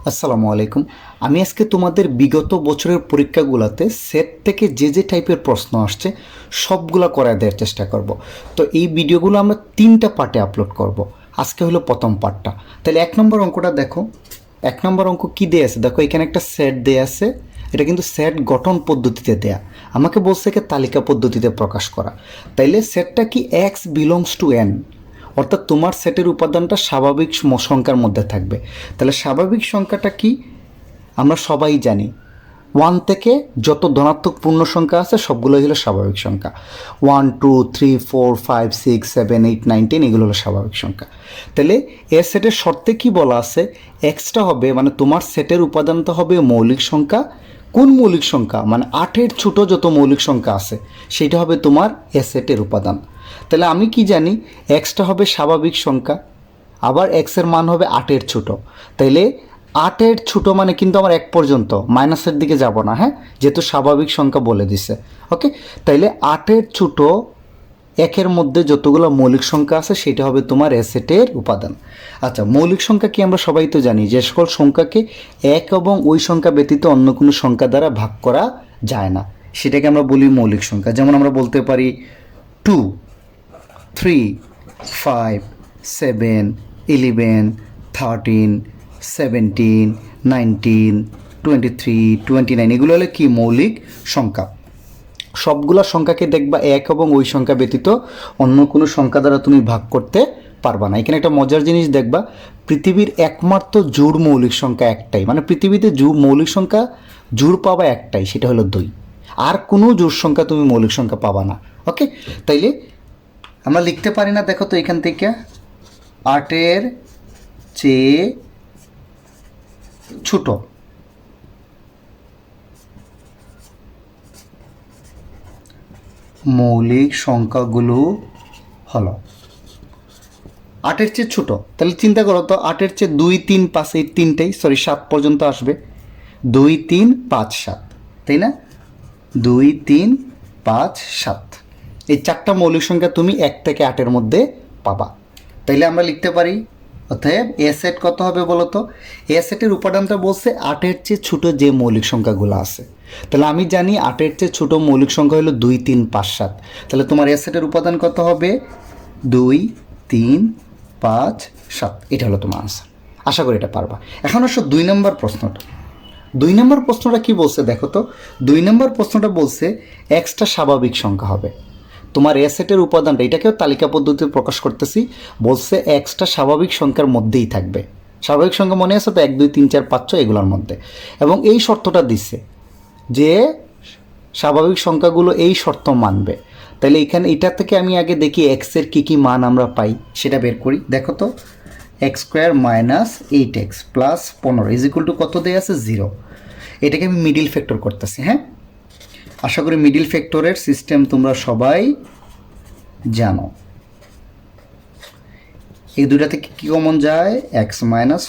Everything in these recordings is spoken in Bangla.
আসসালামু আলাইকুম। আমি আজকে তোমাদের বিগত বছরের পরীক্ষাগুলোতে সেট থেকে যে যে টাইপের প্রশ্ন আসছে সবগুলা করায় দেওয়ার চেষ্টা করব। তো এই ভিডিওগুলো আমরা 3টা পার্টে আপলোড করব। আজকে হলো প্রথম পার্টটা। তাহলে 1 নম্বর অঙ্কটা দেখো। 1 নম্বর অঙ্ক কী দেয়া আছে দেখো, এখানে একটা সেট দেয়া আছে। এটা কিন্তু সেট গঠন পদ্ধতিতে দেয়া। আমাকে বলছে কি তালিকা পদ্ধতিতে প্রকাশ করা। তাইলে সেটটা কি এক্স বিলংস টু এন, অর্থাৎ তোমার সেটের উপাদানটা স্বাভাবিক সংখ্যার মধ্যে থাকবে। তাহলে স্বাভাবিক সংখ্যাটা কি আমরা সবাই জানি, 1 থেকে যত ধনাত্মক পূর্ণ সংখ্যা আছে সবগুলোই হলো স্বাভাবিক সংখ্যা। 1 2 3 4 5 6 7 8 9 10 এগুলো হলো স্বাভাবিক সংখ্যা। তাহলে এ সেটের শর্তে কি বলা আছে, এক্সটা হবে মানে তোমার সেটের উপাদানটা হবে মৌলিক সংখ্যা। কোন মৌলিক সংখ্যা, মানে 8-এর ছোট যত মৌলিক সংখ্যা আছে সেটা হবে তোমার এ সেটের উপাদান। তাহলে আমি কি জানি, এক্সটা হবে স্বাভাবিক সংখ্যা, আবার এক্সের মান হবে 8-এর ছোট। তাইলে 8-এর ছোট মানে কিন্তু আমার 1 পর্যন্ত, মাইনাসের দিকে যাব না, হ্যাঁ, যেহেতু স্বাভাবিক সংখ্যা বলে দিছে। ওকে, তাইলে 8-এর ছোট 1-এর মধ্যে যতগুলো মৌলিক সংখ্যা আছে সেটা হবে তোমার এ সেটের উপাদান। আচ্ছা, মৌলিক সংখ্যা কি আমরা সবাই তো জানি, যে সকল সংখ্যাকে এক এবং ওই সংখ্যা ব্যতীত অন্য কোনো সংখ্যা দ্বারা ভাগ করা যায় না সেটাকে আমরা বলি মৌলিক সংখ্যা। যেমন আমরা বলতে পারি 2 3 5 7 11 13 17 19 23 29 এগুলো হলে কি মৌলিক সংখ্যা। সবগুলা সংখ্যাকে দেখবা এক এবং ওই সংখ্যা ব্যতীত অন্য কোনো সংখ্যা দ্বারা তুমি ভাগ করতে পারবা না। এখানে একটা মজার জিনিস দেখবা, পৃথিবীর একমাত্র জোড় মৌলিক সংখ্যা একটাই, মানে পৃথিবীতে মৌলিক সংখ্যা জোড় পাবা একটাই, সেটা হলো 2। আর কোনো জোড় সংখ্যা তুমি মৌলিক সংখ্যা পাবা না। ওকে, তাইলে আমরা লিখতে পারি না, দেখো তো এখান থেকে 8-এর চেয়ে ছোট মৌলিক সংখ্যাগুলো হলো 8-এর চেয়ে ছোট। তাহলে চিন্তা করো তো, 8-এর চেয়ে 2 3 5 এই তিনটেই 7 পর্যন্ত আসবে। 2 3 5 7, তাই না? 2 3 5 7 এই 4টা মৌলিক সংখ্যা তুমি 1 থেকে 8-এর মধ্যে পাবা। তাইলে আমরা লিখতে পারি, অতএব এ সেট কত হবে বলো তো? এ সেটের উপাদানটা বলছে 8-এর চেয়ে ছোট যে মৌলিক সংখ্যাগুলো আছে। তাহলে আমি জানি 8-এর চেয়ে ছোট মৌলিক সংখ্যা হলো 2 3 5 7। তাহলে তোমার এ সেটের উপাদান কত হবে? 2 3 5 7। এটা হলো তোমার আনসার। আশা করি এটা পারবা। এখন আসো 2 নম্বর প্রশ্নটা। 2 নম্বর প্রশ্নটা কি বলছে দেখো তো। 2 নম্বর প্রশ্নটা বলছে এক্সটা স্বাভাবিক সংখ্যা হবে। তোমার এ সেটের উপাদানটা, এটাকেও তালিকা পদ্ধতিতে প্রকাশ করতেছি, বলছে এক্সটা স্বাভাবিক সংখ্যার মধ্যেই থাকবে। স্বাভাবিক সংখ্যা মনে আছে তো, 1 2 3 4 5 6 এগুলোর মধ্যে। এবং এই শর্তটা দিচ্ছে যে স্বাভাবিক সংখ্যাগুলো এই শর্ত মানবে। তাহলে এখানে এটা থেকে আমি আগে দেখি এক্সের কী কী মান আমরা পাই সেটা বের করি। দেখো তো, x² - 8x + 15 is equal to কত দেয়া আছে? 0। এটাকে আমি মিডিল ফ্যাক্টর করতেছি। হ্যাঁ, আশা করি মিডিল ফ্যাক্টরের সিস্টেম তোমরা সবাই জানো। এই দুইটা থেকে কি কমন যায়? x - 5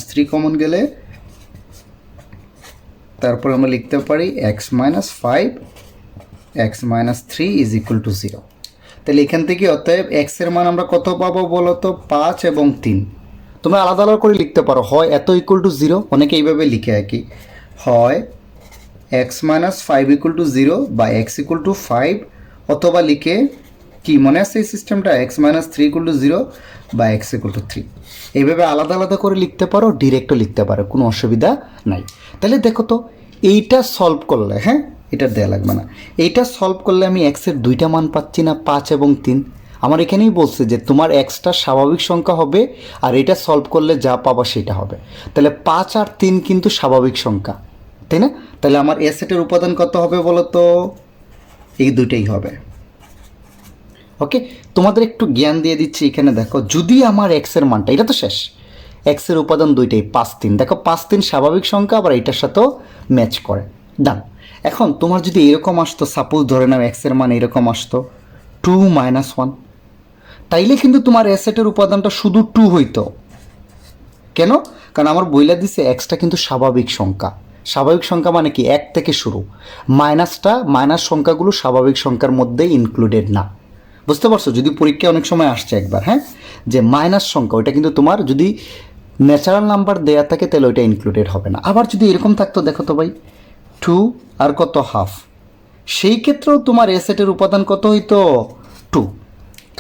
- 3 কমন গেলে তারপর আমরা লিখতে পারি x - 5 x - 3 is equal to 0। তাহলে এখান থেকে অতএব x এর মান আমরা কত পাবো বলো তো? 5 এবং 3। তোমরা আলাদা আলাদা করে লিখতে পারো, হয় এত ইকুয়াল টু 0, অনেকে এইভাবে লিখে আর কি, হয় x - 5 ইকুয়াল টু 0 বা x ইকুয়াল টু 5, অথবা লিখে কি মনে আছে এই সিস্টেমটা, x - 3 ইকুয়াল টু 0 বা x ইকুয়াল টু 3। এইভাবে আলাদা আলাদা করে লিখতে পারো, ডিরেক্টও লিখতে পারো, কোনো অসুবিধা নাই। তাহলে দেখো তো, এইটা সলভ করলে, হ্যাঁ এটা দেয়া লাগবে না, এইটা সলভ করলে আমি এক্সের 2টা মান পাচ্ছি না, 5 এবং 3। আমার এখানেই বলছে যে তোমার এক্সটা স্বাভাবিক সংখ্যা হবে, আর এটা সলভ করলে যা পাবা সেটা হবে। তাহলে 5 আর 3 কিন্তু স্বাভাবিক সংখ্যা, তাই না? তাহলে আমার এ সেটের উপাদান কত হবে বলো তো? এই দুটেই হবে। ওকে, তোমাদের একটু জ্ঞান দিয়ে দিচ্ছি এখানে। দেখো, যদি আমার এক্সের মানটা, এটা তো শেষ, এক্সের উপাদান দুইটাই 5 3, দেখো 5 3 স্বাভাবিক সংখ্যা, আবার এটার সাথেও ম্যাচ করে। ডান। এখন তোমার যদি এরকম আসতো, সাপোজ ধরে নাও এক্সের মান এরকম আসতো 2 - 1, তাইলে কিন্তু তোমার এ সেটের উপাদানটা শুধু 2 হইতো। কেন? কারণ আমার বইলা দিছে এক্সটা কিন্তু স্বাভাবিক সংখ্যা। স্বাভাবিক সংখ্যা মানে কি? 1 থেকে শুরু। মাইনাস সংখ্যাগুলো স্বাভাবিক সংখ্যার মধ্যে ইনক্লুডেড না। বুঝতে পারছো? যদি পরীক্ষায় অনেক সময় আসছে একবার, হ্যাঁ, যে মাইনাস সংখ্যা, ওইটা কিন্তু তোমার যদি ন্যাচারাল নাম্বার দেয়া থাকে তাহলে ওইটা ইনক্লুডেড হবে না। আবার যদি এরকম থাকতো, দেখো তো ভাই 2 আর কত হাফ, সেই ক্ষেত্রেও তোমার এ সেটের উপাদান কত হইতো 2,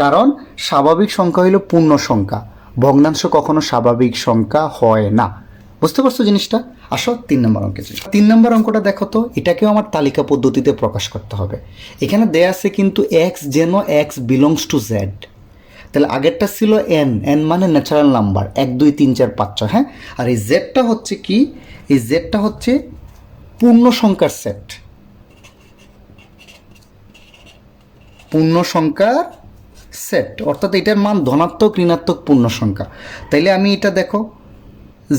কারণ স্বাভাবিক সংখ্যা হইল পূর্ণ সংখ্যা, ভগ্নাংশ কখনো স্বাভাবিক সংখ্যা হয় না। বুঝতে পারছো জিনিসটা? আসো 3 নম্বর অঙ্কে। 3 নম্বর অঙ্কটা দেখো তো, এটাকেও আমার তালিকা পদ্ধতিতে প্রকাশ করতে হবে। এখানে দেয়া আছে কিন্তু এক্স যেন এক্স বিলংস টু জেড। তাহলে আগেরটা ছিল এন, এন মানে ন্যাচারাল নাম্বার 1 2 3 4 5 6, হ্যাঁ। আর এই জেডটা হচ্ছে কি, এই জেডটা হচ্ছে পূর্ণ সংখ্যার সেট, পূর্ণ সংখ্যার সেট, অর্থাৎ এটার মান ধনাত্মক ঋণাত্মক পূর্ণ সংখ্যা। তাইলে আমি এটা দেখো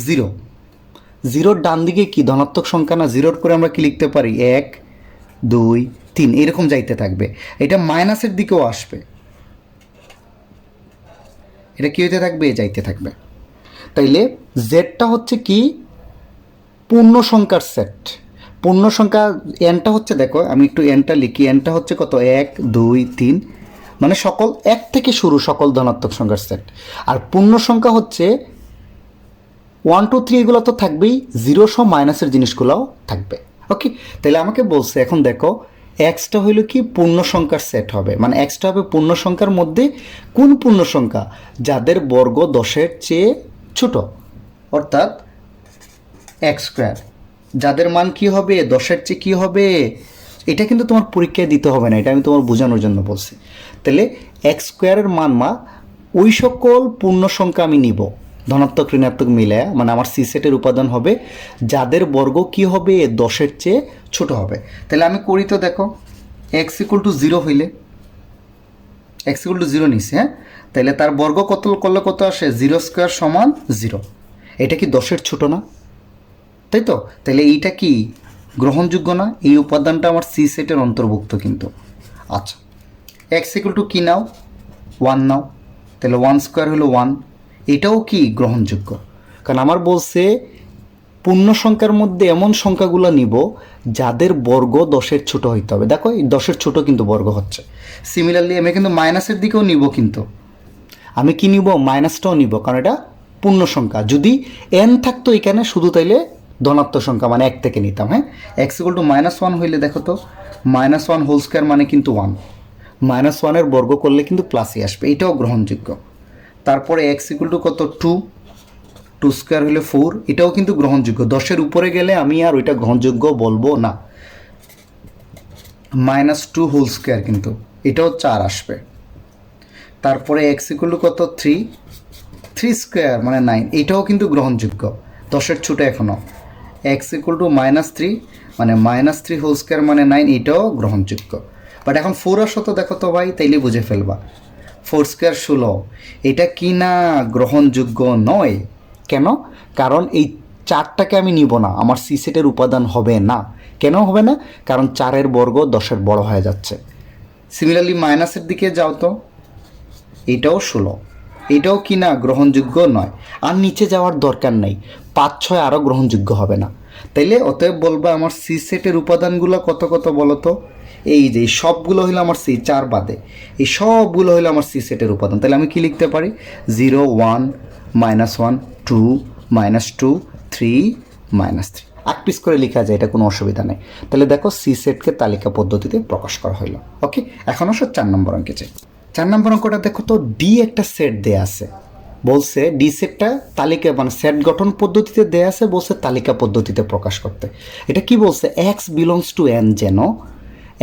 0, জিরোর ডান দিকে কি ধনাত্মক সংখ্যা না, জিরোর করে আমরা কি লিখতে পারি 1 2 3, এরকম যাইতে থাকবে। এটা মাইনাসের দিকেও আসবে, এটা কি হইতে থাকবে, যাইতে থাকবে। তাইলে জেডটা হচ্ছে কি পূর্ণ সংখ্যার সেট, পূর্ণ সংখ্যা এনটা হচ্ছে, দেখো আমি একটু এনটা লিখি, এনটা হচ্ছে কত 1 2 3, মানে সকল 1 থেকে শুরু সকল ধনাত্মক সংখ্যার সেট। আর পূর্ণ সংখ্যা হচ্ছে 1 2 3, এগুলো তো থাকবেই, জিরো সহ মাইনাসের জিনিসগুলোও থাকবে। ওকে, তাহলে আমাকে বলছে এখন দেখো এক্সটা হইল কি পূর্ণ সংখ্যার সেট হবে, মানে এক্সটা হবে পূর্ণ সংখ্যার মধ্যে কোন পূর্ণ সংখ্যা, যাদের বর্গ 10-এর চেয়ে ছোট, অর্থাৎ এক্স স্কোয়ার, যাদের মান কি হবে 10-এর চেয়ে কি হবে। এটা কিন্তু তোমার পরীক্ষায় দিতে হবে না, এটা আমি তোমার বোঝানোর জন্য বলছি। তাহলে এক্স স্কোয়ারের মান ওই সকল পূর্ণ সংখ্যা আমি নিব ধনাত্মক ঋণাত্মক মিলে, মানে আমার সি সেটের উপাদান হবে যাদের বর্গ কি হবে 10-এর চেয়ে ছোট হবে। তাহলে আমি করি তো, দেখো এক্স ইকুয়াল টু 0 হইলে, এক্স ইকুয়াল টু 0 নিছি, হ্যাঁ। তাহলে তার বর্গ কত করলে কত আসে, 0 স্কোয়ার সমান 0। এটা কি 10-এর ছোট না, তাই তো? তাহলে এইটা কি গ্রহণযোগ্য না? এই উপাদানটা আমার সি সেটের অন্তর্ভুক্ত কিন্তু। আচ্ছা, এক্স ইকুয়াল টু কী নাও, 1 নাও, তাহলে 1 স্কোয়ার হলো 1, এটাও কি গ্রহণযোগ্য, কারণ আমার বলছে পূর্ণ সংখ্যার মধ্যে এমন সংখ্যাগুলো নিব যাদের বর্গ 10-এর ছোট হইতে হবে। দেখো এই 10-এর ছোট কিন্তু বর্গ হচ্ছে। সিমিলারলি আমি কিন্তু মাইনাসের দিকেও নিব, কিন্তু আমি কি নিব, মাইনাসটাও নিব, কারণ এটা পূর্ণ সংখ্যা। যদি এন থাকতো এখানে শুধু, তাইলে ধনাত্মক সংখ্যা মানে 1 থেকে নিতাম, হ্যাঁ। এক্স ইকুয়াল টু -1 হইলে দেখো তো -1 হোল স্কোয়ার মানে কিন্তু 1, -1-এর বর্গ করলে কিন্তু প্লাসই আসবে, এটাও গ্রহণযোগ্য। তারপরে এক্স ইকুয়াল টু কত 2, 2 স্কোয়ার হলে 4, এটাও কিন্তু গ্রহণযোগ্য। 10-এর উপরে গেলে আমি আর ওইটা গ্রহণযোগ্য বলবো না। -2 হোল স্কোয়ার কিন্তু এটাও 4 আসবে। তারপরে এক্স ইকুয়াল টু কত 3, 3 স্কোয়ার মানে 9, এটাও কিন্তু গ্রহণযোগ্য, 10-এর ছোটো এখনও। এক্স ইকুয়াল টু -3 মানে -3 হোল স্কোয়ার মানে 9, এটাও গ্রহণযোগ্য। বাট এখন 4 আসো তো, দেখো তো ভাই, তাইলে বুঝে ফেলবা 4 স্কোয়ার 16, এটা কি না গ্রহণযোগ্য নয়। কেন? কারণ এই 4টাকে আমি নিব না, আমার সি সেটের উপাদান হবে না। কেন হবে না? কারণ 4-এর বর্গ 10-এর বড় হয়ে যাচ্ছে। সিমিলারলি মাইনাসের দিকে যাও তো, এটাও 16, এটাও কি না গ্রহণযোগ্য নয়। আর নিচে যাওয়ার দরকার নাই, 5 6 আরও গ্রহণযোগ্য হবে না। তাইলে অতএব বলবা আমার সি সেটের উপাদানগুলো কত কত বলো তো, এই যে সবগুলো হলো আমার সি, 4 বাদে এই সবগুলো হলো আমার সি সেটের উপাদান। তাহলে আমি কি লিখতে পারি, 0 1 -1 2 -2 3 -3, 8 পিস করে লেখা যায়, এটা কোনো অসুবিধা নেই। তাহলে দেখো সি সেটকে তালিকা পদ্ধতিতে প্রকাশ করা হইলো। ওকে, এখন আসো 4 নম্বর অঙ্কে চাই। 4 নম্বর অঙ্কটা দেখো তো, ডি একটা সেট দেয়া আছে, বলছে ডি সেটটা তালিকা মানে সেট গঠন পদ্ধতিতে দেয়া আছে, বলছে তালিকা পদ্ধতিতে প্রকাশ করতে। এটা কি বলছে, এক্স বিলংস টু এন যেন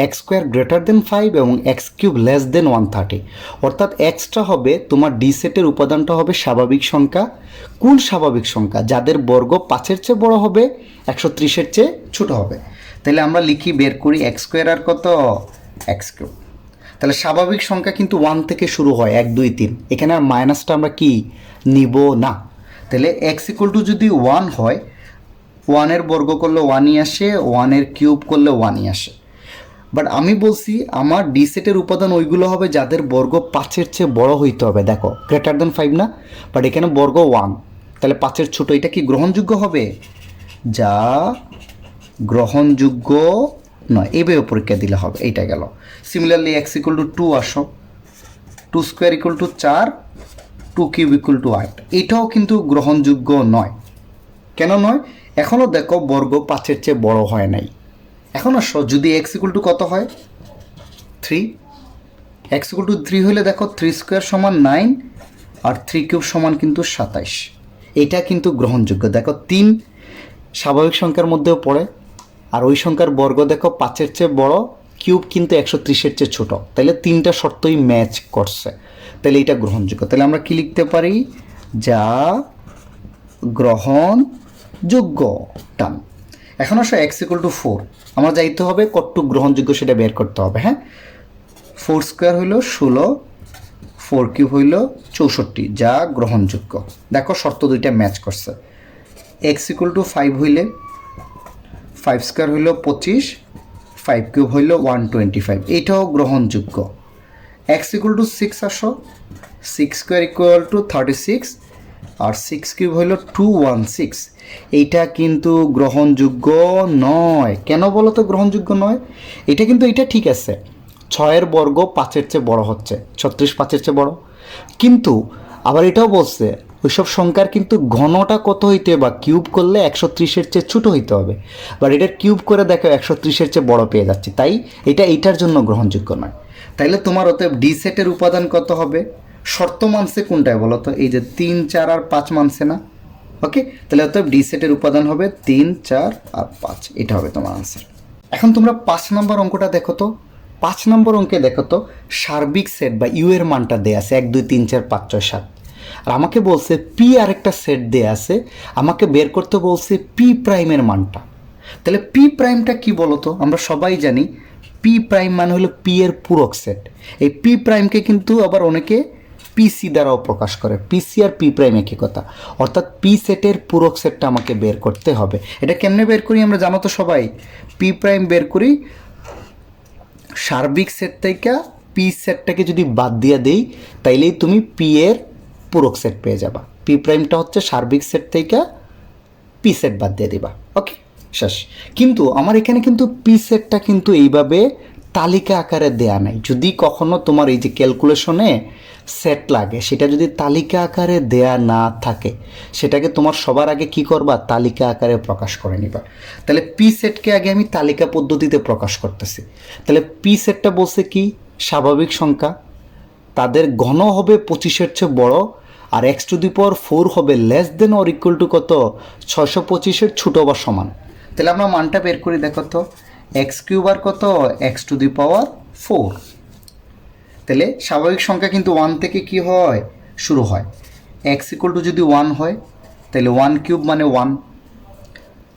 এক্স স্কোয়ার গ্রেটার দেন 5 এবং এক্স কিউব লেস দেন 130, অর্থাৎ এক্সটা হবে তোমার ডি সেটের উপাদানটা হবে স্বাভাবিক সংখ্যা। কোন স্বাভাবিক সংখ্যা, যাদের বর্গ 5-এর চেয়ে বড় হবে, 130-এর চেয়ে ছোট হবে। তাহলে আমরা লিখি, বের করি এক্স স্কোয়ার আর কত এক্স কিউব। তাহলে স্বাভাবিক সংখ্যা কিন্তু 1 থেকে শুরু হয়, 1 2 3, এখানে আর মাইনাসটা আমরা কি নিব না। তাহলে এক্স ইকুয়াল টু যদি 1 হয়, 1-এর বর্গ করলে 1ই আসে, 1-এর কিউব করলে 1ই আসে। বাট আমি বলছি আমার ডি সেটের উপাদান ওইগুলো হবে যাদের বর্গ 5-এর চেয়ে বড় হইতে হবে। দেখো গ্রেটার দেন 5 না, বাট এখানে বর্গ 1, তাহলে 5-এর ছোটো, এটা কি গ্রহণযোগ্য হবে, যা গ্রহণযোগ্য নয়। এভাবে পরীক্ষা দিলে হবে, এইটা গেল। সিমিলারলি এক্স ইকুয়াল টু 2 আসো, 2 square equal two 4 2 cube equal to 8, এটাও কিন্তু গ্রহণযোগ্য নয়। কেন নয়? এখনও দেখো বর্গ 5-এর চেয়ে বড় হয় নাই। এখন আসো, যদি এক্স ইকুয়াল টু কত হয় 3, এক্স ইকুয়াল টু 3 হলে দেখো 3 স্কোয়ার সমান 9 আর 3 কিউব সমান কিন্তু 27, এটা কিন্তু গ্রহণযোগ্য। দেখো 3 স্বাভাবিক সংখ্যার মধ্যেও পড়ে, আর ওই সংখ্যার বর্গ দেখো 5-এর চেয়ে বড়, কিউব কিন্তু 130-এর চেয়ে ছোট, তাহলে 3টা শর্তই ম্যাচ করছে, তাহলে এটা গ্রহণযোগ্য। তাহলে আমরা কি লিখতে পারি? যা গ্রহণযোগ্য টান। এখন আসো এক্স ইকুয়াল টু 4, আমরা যাইতে হবে কতটুকু গ্রহণযোগ্য সেটা বের করতে হবে। হ্যাঁ, 4 স্কোয়ার হইল 16, 4 কিউব হইল 64, যা গ্রহণযোগ্য। দেখো শর্ত দুইটা ম্যাচ করছে। এক্স ইকুয়াল টু 5 হইলে 5 স্কোয়ার হইল 25, 5 কিউব হইল 125, এটাও গ্রহণযোগ্য। এক্স ইকুয়াল টু 6 আসো, 6 স্কোয়ার ইকুয়াল টু 36 আর 6 কিউব হইল 216, এইটা কিন্তু গ্রহণযোগ্য নয়। কেন বলো তো গ্রহণযোগ্য নয়? এটা কিন্তু এটা ঠিক আছে, 6-এর বর্গ 5-এর চেয়ে বড় হচ্ছে, 36 5-এর চেয়ে বড়, কিন্তু আবার এটাও বলছে ওইসব সংখ্যার কিন্তু ঘনটা কত হইতে বা কিউব করলে 130-এর চেয়ে ছোটো হইতে হবে, বাট এটার কিউব করে দেখো 130-এর চেয়ে বড় পেয়ে যাচ্ছে, তাই এটা এইটার জন্য গ্রহণযোগ্য নয়। তাইলে তোমার অতএব ডি সেটের উপাদান কত হবে? শর্ত মানছে কোনটায় বলো তো? এই যে 3 4 আর 5 মানছে না? ওকে, তাহলে অতএব ডি সেটের উপাদান হবে 3 4 আর 5, এটা হবে তোমার আনসার। এখন তোমরা 5 নম্বর অঙ্কটা দেখো তো। 5 নম্বর অঙ্কে দেখো তো সার্বিক সেট বা ইউ এর মানটা দেয়া আছে 1 2 3 4 5 6 7, আর আমাকে বলছে পি আরেকটা সেট দেয়া আছে, আমাকে বের করতে বলছে পি প্রাইমের মানটা। তাহলে পি প্রাইমটা কি বলো তো? আমরা সবাই জানি পি প্রাইম মানে হলো পি এর পূরক সেট। এই পি প্রাইমকে কিন্তু আবার অনেকে পিসি দ্বারাও প্রকাশ করে, পিসি আর পি প্রাইম একই কথা, অর্থাৎ পি সেটের পূরক সেটটা আমাকে বের করতে হবে। এটা কেমনে বের করি আমরা জানো তো সবাই? পি প্রাইম বের করি সার্বিক সেট থেকে পি সেটটাকে যদি বাদ দিয়ে দেই, তাইলেই তুমি পি এর পূরক সেট পেয়ে যাবা। পি প্রাইমটা হচ্ছে সার্বিক সেট থেকে পি সেট বাদ দিয়ে দিবা। ওকে, শেষ। কিন্তু আমার এখানে কিন্তু পি সেটটা কিন্তু এইভাবে তালিকা আকারে দেয়া নাই। যদি কখনো তোমার এই যে ক্যালকুলেশনে সেট লাগে, সেটা যদি তালিকা আকারে দেয়া না থাকে, সেটাকে তোমার সবার আগে কি করবা? তালিকা আকারে প্রকাশ করে নিবা। তাহলে পি সেটকে আগে আমি তালিকা পদ্ধতিতে প্রকাশ করতেছি। তাহলে পি সেটটা বলছে কি? স্বাভাবিক সংখ্যা, তাদের ঘন হবে 25-এর চেয়ে বড়, আর এক্স টু দি পাওয়ার 4 হবে less than or equal to কত? 625-এর ছোটো বা সমান। তাহলে আমরা মানটা বের করি, দেখো তো এক্স কিউব আর কত? এক্স টু দি পাওয়ার 4। তাহলে স্বাভাবিক সংখ্যা কিন্তু 1 থেকে কি হয়? শুরু হয়। এক্স ইকুয়াল টু যদি 1 হয়, তাহলে 1 কিউব মানে 1,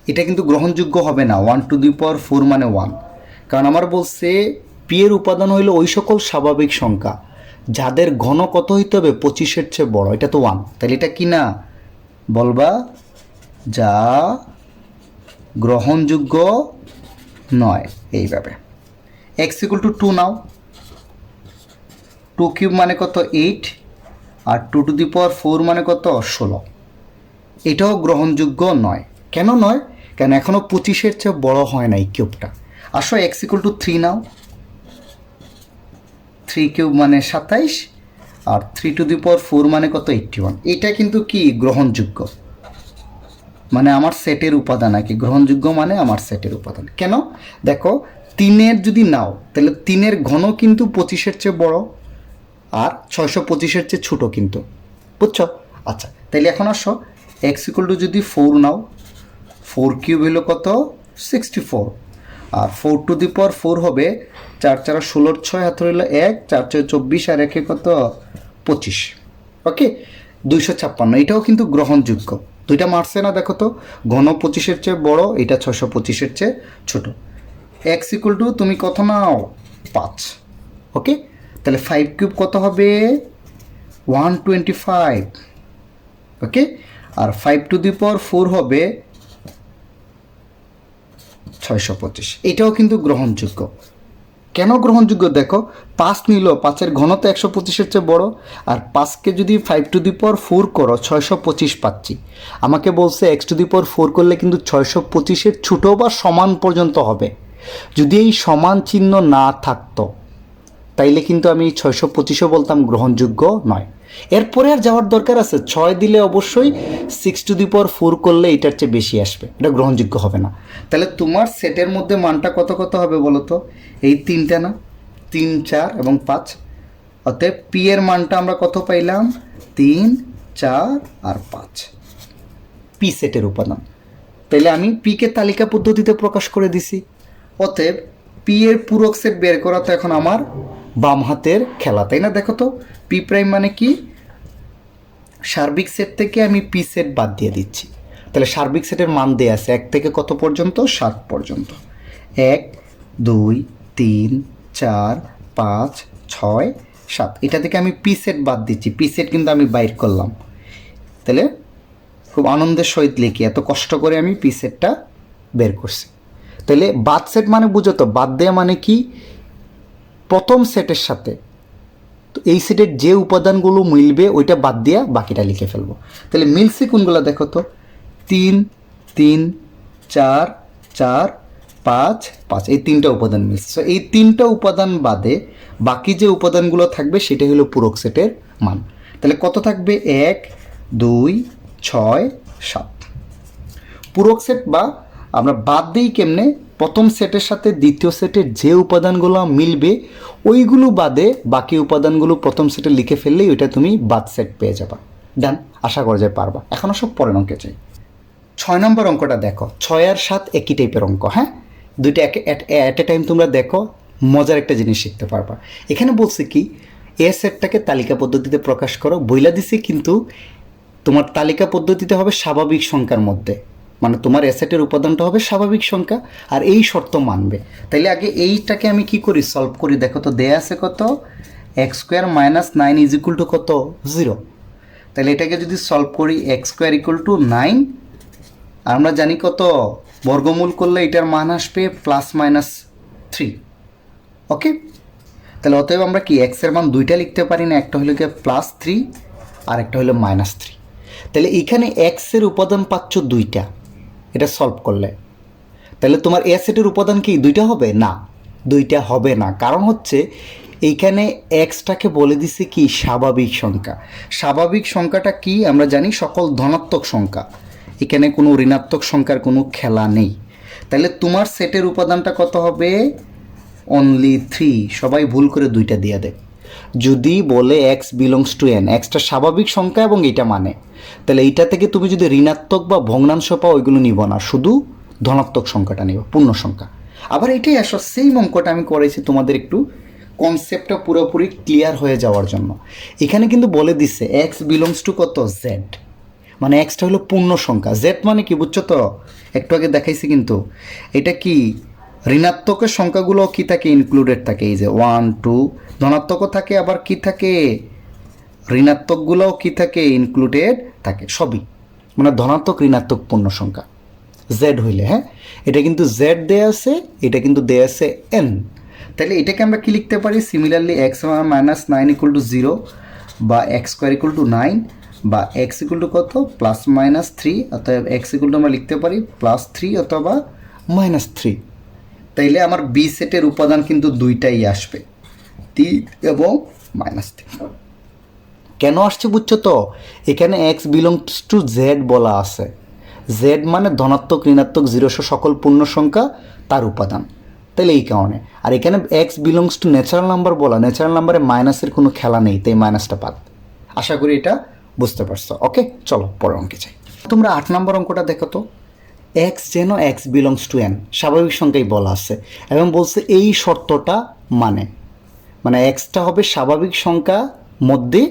এটা কিন্তু গ্রহণযোগ্য হবে না। 1 টু দি পাওয়ার 4 মানে 1, কারণ আমার বলছে পি এর উপাদান হইল ওই সকল স্বাভাবিক সংখ্যা যাদের ঘন কত হইতে হবে? 25-এর চেয়ে বড়, এটা তো 1, তাহলে এটা কি না? বলবা যা গ্রহণযোগ্য নয়। এইভাবে x equal to 2 now, 2 cube মানে কত? 8, আর 2 টু দি পাওয়ার 4 মানে কত? 16, এটাও গ্রহণযোগ্য নয়। কেন নয়? কেন এখনও 25-এর চেয়ে বড় হয় না এই কিউবটা। আসো x equal to 3 now, 3 cube মানে 27, আর 3 টু দি পাওয়ার 4 মানে কত? 81, এটা কিন্তু কি? গ্রহণযোগ্য, মানে আমার সেটের উপাদান আর কি। গ্রহণযোগ্য মানে আমার সেটের উপাদান। কেন? দেখো 3-এর যদি নাও, তাহলে 3-এর ঘন কিন্তু 25-এর চেয়ে বড়, আর 625-এর চেয়ে ছোটো কিন্তু, বুঝছো? আচ্ছা, তাইলে এখন আসো এক্স ইকুয়াল টু যদি 4 নাও, 4 কিউব হলো কত? 64, আর 4 টু দি পাওয়ার 4 হবে 4 4 16, 6 হাত হইল 1, 4 6 24, আর 1 কত? 25। ওকে, 256, এটাও কিন্তু গ্রহণযোগ্য। দুইটা মারছে না? দেখো তো, ঘন 25-এর চেয়ে বড়, এটা 625-এর চেয়ে ছোট। এক্স ইকুয়াল টু তুমি কত নাও? 5। ওকে, তাহলে 5 কিউব কত হবে? 125। ওকে, আর 5 টু দি পাওয়ার 4 হবে 625, এটাও কিন্তু গ্রহণযোগ্য। কেন গ্রহণযোগ্য? দেখো 5 নিল, 5-এর ঘনতা 125-এর চেয়ে বড়, আর 5কে যদি 5 টু দি পাওয়ার 4 করো 625 পাচ্ছি। আমাকে বলছে এক্স টু দি পাওয়ার 4 করলে কিন্তু 625-এর ছোটো বা সমান পর্যন্ত হবে। যদি এই সমান চিহ্ন না থাকতো, তাইলে কিন্তু আমি 625ও বলতাম গ্রহণযোগ্য নয়। এরপরে আর যাওয়ার দরকার আছে? 6 দিলে অবশ্যই 6⁴ করলে এটার চেয়ে বেশি আসবে, এটা গ্রহণযোগ্য হবে না। তাহলে তোমার সেটের মধ্যে মানটা কত কত হবে বলো তো? এই তিনটা না, 3, 4 এবং 5। অতএব পি এর মানটা আমরা কত পাইলাম? 3, 4 আর 5 পি সেটের উপাদান। তাইলে আমি পি কে তালিকা পদ্ধতিতে প্রকাশ করে দিছি। অতএব পি এর পূরক সেট বের করা তো এখন আমার বাম হাতের খেলা, তাই না? দেখো তো পি প্রাইম মানে কি? সার্বিক সেট থেকে আমি পি সেট বাদ দিয়ে দিচ্ছি। তাহলে সার্বিক সেটের মান দেয়া আছে 1 থেকে কত পর্যন্ত? 7 পর্যন্ত। 1, 2, 3, 4, 5, 6, 7। এটা থেকে আমি পি সেট বাদ দিচ্ছি। পি সেট কিন্তু আমি বাইর করলাম। তাহলে খুব আনন্দের সহিত লিখি, এত কষ্ট করে আমি পি সেটটা বের করছি। তাহলে বাদ সেট মানে বুঝো তো, বাদ দেয়া মানে কি? প্রথম সেটের সাথে তো এই সেটের যে উপাদানগুলো মিলবে ওইটা বাদ দিয়া বাকিটা লিখে ফেলবো। তাহলে মিলছে কোনগুলো দেখো তো? 3, 3, 4, 4, 5, 5, এই 3টা উপাদান মিলছে। সো এই 3টা উপাদান বাদে বাকি যে উপাদানগুলো থাকবে সেটা হলো পূরক সেটের মান। তাহলে কত থাকবে? 1, 2, 6, 7। পূরক সেট বা আমরা বাদ দিই কেমনে? প্রথম সেটের সাথে দ্বিতীয় সেটের যে উপাদানগুলো মিলবে ওইগুলো বাদে বাকি উপাদানগুলো প্রথম সেটে লিখে ফেললেই ওইটা তুমি বাদ সেট পেয়ে যাবা। ডান, আশা করা যায় পারবা। এখন সব পরের অঙ্কে চাই। 6 নম্বর অঙ্কটা দেখো। 6 আর 7 একই টাইপের অঙ্ক, হ্যাঁ? দুইটা অ্যাট এ টাইম তোমরা দেখো, মজার একটা জিনিস শিখতে পারবা। এখানে বলছে কি, এ সেটটাকে তালিকা পদ্ধতিতে প্রকাশ করো। বইলা দিছি কিন্তু তোমার তালিকা পদ্ধতিতে হবে স্বাভাবিক সংখ্যার মধ্যে, মানে তোমার অ্যাসেটের উপাদানটা হবে স্বাভাবিক সংখ্যা, আর এই শর্ত মানবে। তাইলে আগে এইটাকে আমি কি করি? সলভ করি। দেখো তো দেয়া আছে কত? x² - 9 = কত? 0। তাহলে এটাকে যদি সলভ করি, x² = 9, আর আমরা জানি কত বর্গমূল করলে এটার মান আসবে +-3। ওকে, তাহলে অতএব আমরা কি x এর মান দুইটা লিখতে পারি না? একটা হলো গিয়ে +3 আর একটা হলো -3। তাহলে এখানে x এর উপাদান পাচ্ছ দুইটা, এটা সলভ করলে। তাহলে তোমার এ সেটের উপাদান কি দুইটা হবে? না, দুইটা হবে না। কারণ হচ্ছে এইখানে এক্সটাকে বলে দিছে কি স্বাভাবিক সংখ্যা। স্বাভাবিক সংখ্যাটা কি আমরা জানি? সকল ধনাত্মক সংখ্যা। এখানে কোনো ঋণাত্মক সংখ্যার কোনো খেলা নেই। তাহলে তোমার সেটের উপাদানটা কত হবে? অনলি 3। সবাই ভুল করে দুইটা দিয়ে দেয়। যদি বলে x belongs to n, extra স্বাভাবিক সংখ্যা এবং এইটা মানে, তাহলে এইটা থেকে তুমি যদি ঋণাত্মক বা ভগ্নাংশ পাও ওইগুলো নিব না, শুধু ধনাত্মক সংখ্যাটা নিব, পূর্ণ সংখ্যা। আবার এটাই আসো সেম অঙ্কটা আমি করেছি তোমাদের একটু কনসেপ্টটা পুরোপুরি ক্লিয়ার হয়ে যাওয়ার জন্য। এখানে কিন্তু বলে দিচ্ছে x বিলংস টু কত? z, মানে এক্সটা হলো পূর্ণ সংখ্যা। z মানে কি বুঝছো তো? একটু আগে দেখাইছি কিন্তু। এটা কি ঋণাত্মকের সংখ্যাগুলো কি থাকে? ইনক্লুডেড থাকে। এই যে 1, 2 ধনাত্মকও থাকে, আবার কি থাকে? ঋণাত্মকগুলোও কি থাকে? ইনক্লুডেড থাকে। সবই মানে ধনাত্মক ঋণাত্মক পূর্ণ সংখ্যা জেড হইলে, হ্যাঁ? এটা কিন্তু জেড দেয়া আছে, এটা কিন্তু দেয়া আছে এন। তাহলে এটাকে আমরা কি লিখতে পারি? সিমিলারলি x - 9 = 0 বা x² = 9 বা x = কত? +-3। অতএব x = আমরা লিখতে পারি +3 অথবা -3। তাইলে আমার বি সেটের উপাদান কিন্তু দুইটাই আসবে, 3 এবং -3। কেন আসছে বুঝছো তো? এখানে x বিলংস টু জেড বলা আছে। জেড মানে ধনাত্মক ঋণাত্মক 0 সকল পূর্ণ সংখ্যা তার উপাদান। তাহলে এই কারণে। আর এখানে x belongs to natural number বলা, ন্যাচারাল নাম্বারে মাইনাসের কোনো খেলা নেই, তাই মাইনাসটা বাদ। আশা করি এটা বুঝতে পারছো। ওকে, চলো পরের অঙ্কে চাই। তোমরা 8 নম্বর অঙ্কটা দেখো তো। x যেন x বিলংস টু n, স্বাভাবিক সংখ্যাই বলা আছে এবং বলছে এই শর্তটা মানে এক্সটা হবে স্বাভাবিক সংখ্যা মধ্যে।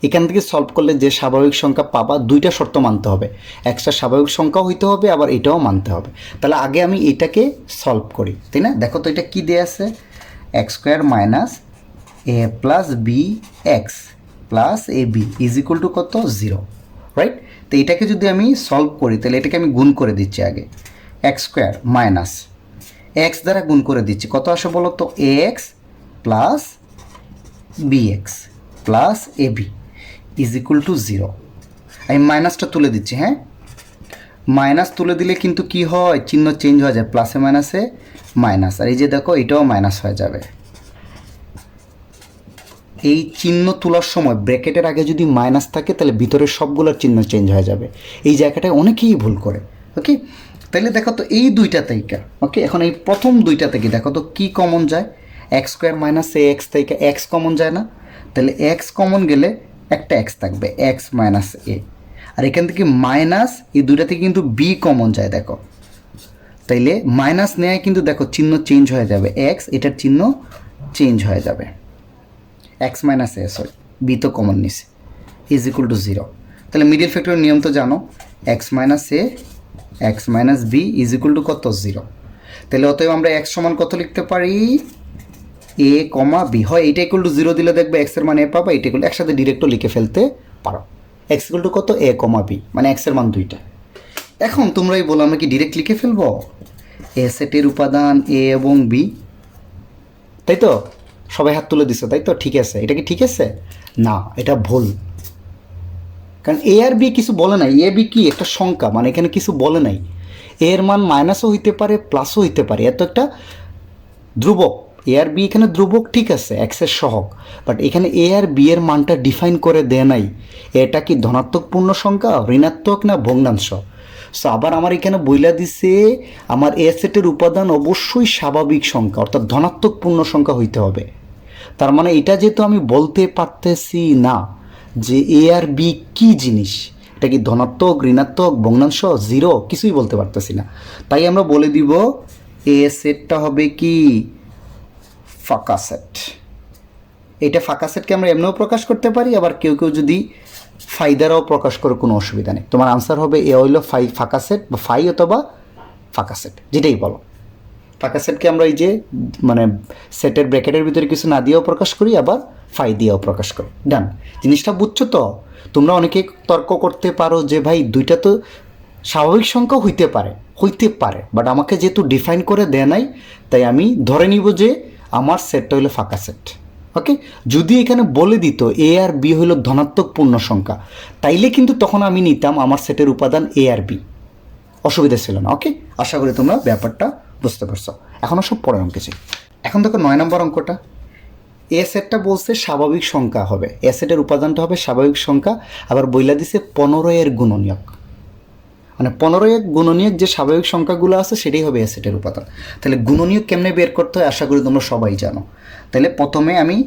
এখান থেকে সলভ করলে যে স্বাভাবিক সংখ্যা পাবা দুইটা শর্ত মানতে হবে, এক্সটা স্বাভাবিক সংখ্যা হইতে হবে, আবার এটাও মানতে হবে। তাহলে আগে আমি এটাকে সলভ করি, তাই না? দেখো তো এটা কি দেয়া আছে? x² - a + bx + ab = কত? 0, রাইট? তো এটাকে যদি আমি সলভ করি তাহলে এটাকে আমি গুণ করে দিচ্ছি আগে। x² - x দ্বারা গুণ করে দিচ্ছি, কত আসে বলো তো? ax + bx + ab = 0। আমি মাইনাসটা তুলে দিচ্ছি, হ্যাঁ? মাইনাস তুলে দিলে কিন্তু কি হয়? চিহ্ন চেঞ্জ হয়ে যায়, প্লাসে মাইনাসে মাইনাস। আর এই যে দেখো এটাও মাইনাস হয়ে যাবে। এই চিহ্ন তোলার সময় ব্র্যাকেটের আগে যদি মাইনাস থাকে তাহলে ভিতরের সবগুলোর চিহ্ন চেঞ্জ হয়ে যাবে। এই জায়গাটায় অনেকেই ভুল করে। ওকে, তাহলে দেখো তো এই দুইটা থেকে, ওকে, এখন এই প্রথম দুইটা থেকে দেখো তো কী কমন যায়। X square minus a x থেকে এক্স কমন যায় না? তাহলে এক্স কমন গেলে একটা এক্স থাকবে, এক্স মাইনাস এ। আর এখান থেকে মাইনাস এই দুইটা থেকে কিন্তু বি কমন যায় দেখো। তাইলে মাইনাস নেয় কিন্তু দেখো চিহ্ন চেঞ্জ হয়ে যাবে, এক্স এটার চিহ্ন চেঞ্জ হয়ে যাবে, x minus a, sorry b তো কমন নিছে, ইজ ইকুয়াল টু 0। তাহলে মিডিল ফ্যাক্টরের নিয়ম তো জানো, x minus a x minus b is equal to কত? 0। তাহলে অতএব আমরা এক্স সমান কত লিখতে পারি? এ কমা বি। হয় এইটা ইকুয়াল টু 0 দিলে দেখবে এক্সের মান এ পাবা, এইটা ইকুয়াল একসাথে ডিরেক্টও লিখে ফেলতে পারো। এক্স ইকুয়াল টু কত? এ কমা বি, মানে এক্সের মান দুইটা। এখন তোমরাই বলো আমরা কি ডিরেক্ট লিখে ফেলবো? এ সেটের উপাদান এ এবং বি, তাই তো? সবাই হাত তুলে দিছো, তাই তো? ঠিক আছে, এটা কি ঠিক আছে? না, এটা ভুল। কারণ এ আর বি কিছু বলে নাই, এ বি কি একটা সংখ্যা, মানে এখানে কিছু বলে নাই। এর মান মাইনাসও হইতে পারে প্লাসও হইতে পারে, এত একটা ধ্রুবক। এ আর বি এখানে ধ্রুবক, ঠিক আছে, এক্সের সহগ, বাট এখানে এ আর বি এর মানটা ডিফাইন করে দেয় নাই। এটা কি ধনাত্মক পূর্ণ সংখ্যা, ঋণাত্মক না ভগ্নাংশ? সো আবার আমার এখানে বইলা দিছে আমার এ সেটের উপাদান অবশ্যই স্বাভাবিক সংখ্যা, অর্থাৎ ধনাত্মক পূর্ণ সংখ্যা হইতে হবে। তার মানে এটা যেহেতু আমি বলতে পারতেছি না যে এ আর বি কী জিনিস, এটা কি ধনাত্মক, ঋণাত্মক, ভগ্নাংশ, 0, কিছুই বলতে পারতেছি না। তাই আমরা বলে দিব এ সেটটা হবে কি? ফাঁকা সেট। এটা ফাঁকা সেটকে আমরা এমনিও প্রকাশ করতে পারি, আবার কেউ কেউ যদি ফাই দ্বারাও প্রকাশ করে, কোনো অসুবিধা নেই। তোমার আনসার হবে এ হইল ফাই ফাঁকা সেট, বা ফাই অথবা ফাঁকা সেট, যেটাই বলো। ফাঁকা সেটকে আমরা এই যে মানে সেটের ব্র্যাকেটের ভিতরে কিছু না দিয়েও প্রকাশ করি, আবার ফাই দিয়েও প্রকাশ করি। ডান, জিনিসটা বুঝছো তো? তোমরা অনেকেই তর্ক করতে পারো যে ভাই দুইটা তো স্বাভাবিক সংখ্যা হইতে পারে, বাট আমাকে যেহেতু ডিফাইন করে দেয় নাই, তাই আমি ধরে নিব যে আমার সেটটা হলো ফাঁকা সেট। ওকে, যদি এখানে বলে দিত এ আর বি হলো ধনাত্মক পূর্ণ সংখ্যা, তাইলে কিন্তু তখন আমি নিতাম আমার সেটের উপাদান এ আর বি, অসুবিধা ছিল না। ওকে, আশা করি তোমরা ব্যাপারটা বুঝতে পারছো। এখনও সব পরের অঙ্কে চাই। এখন দেখো 9 নম্বর অঙ্কটা। এ সেটটা বলছে স্বাভাবিক সংখ্যা হবে, এ সেটের উপাদানটা হবে স্বাভাবিক সংখ্যা, আবার বইলা দিছে 15 এর গুণনীয়ক, মানে 15 এর গুণনীয়ক যে স্বাভাবিক সংখ্যাগুলো আছে সেটাই হবে এ সেটের উপাদান। তাহলে গুণনীয়ক কেমনে বের করতে হয় আশা করি তোমরা সবাই জানো। তাহলে প্রথমে আমি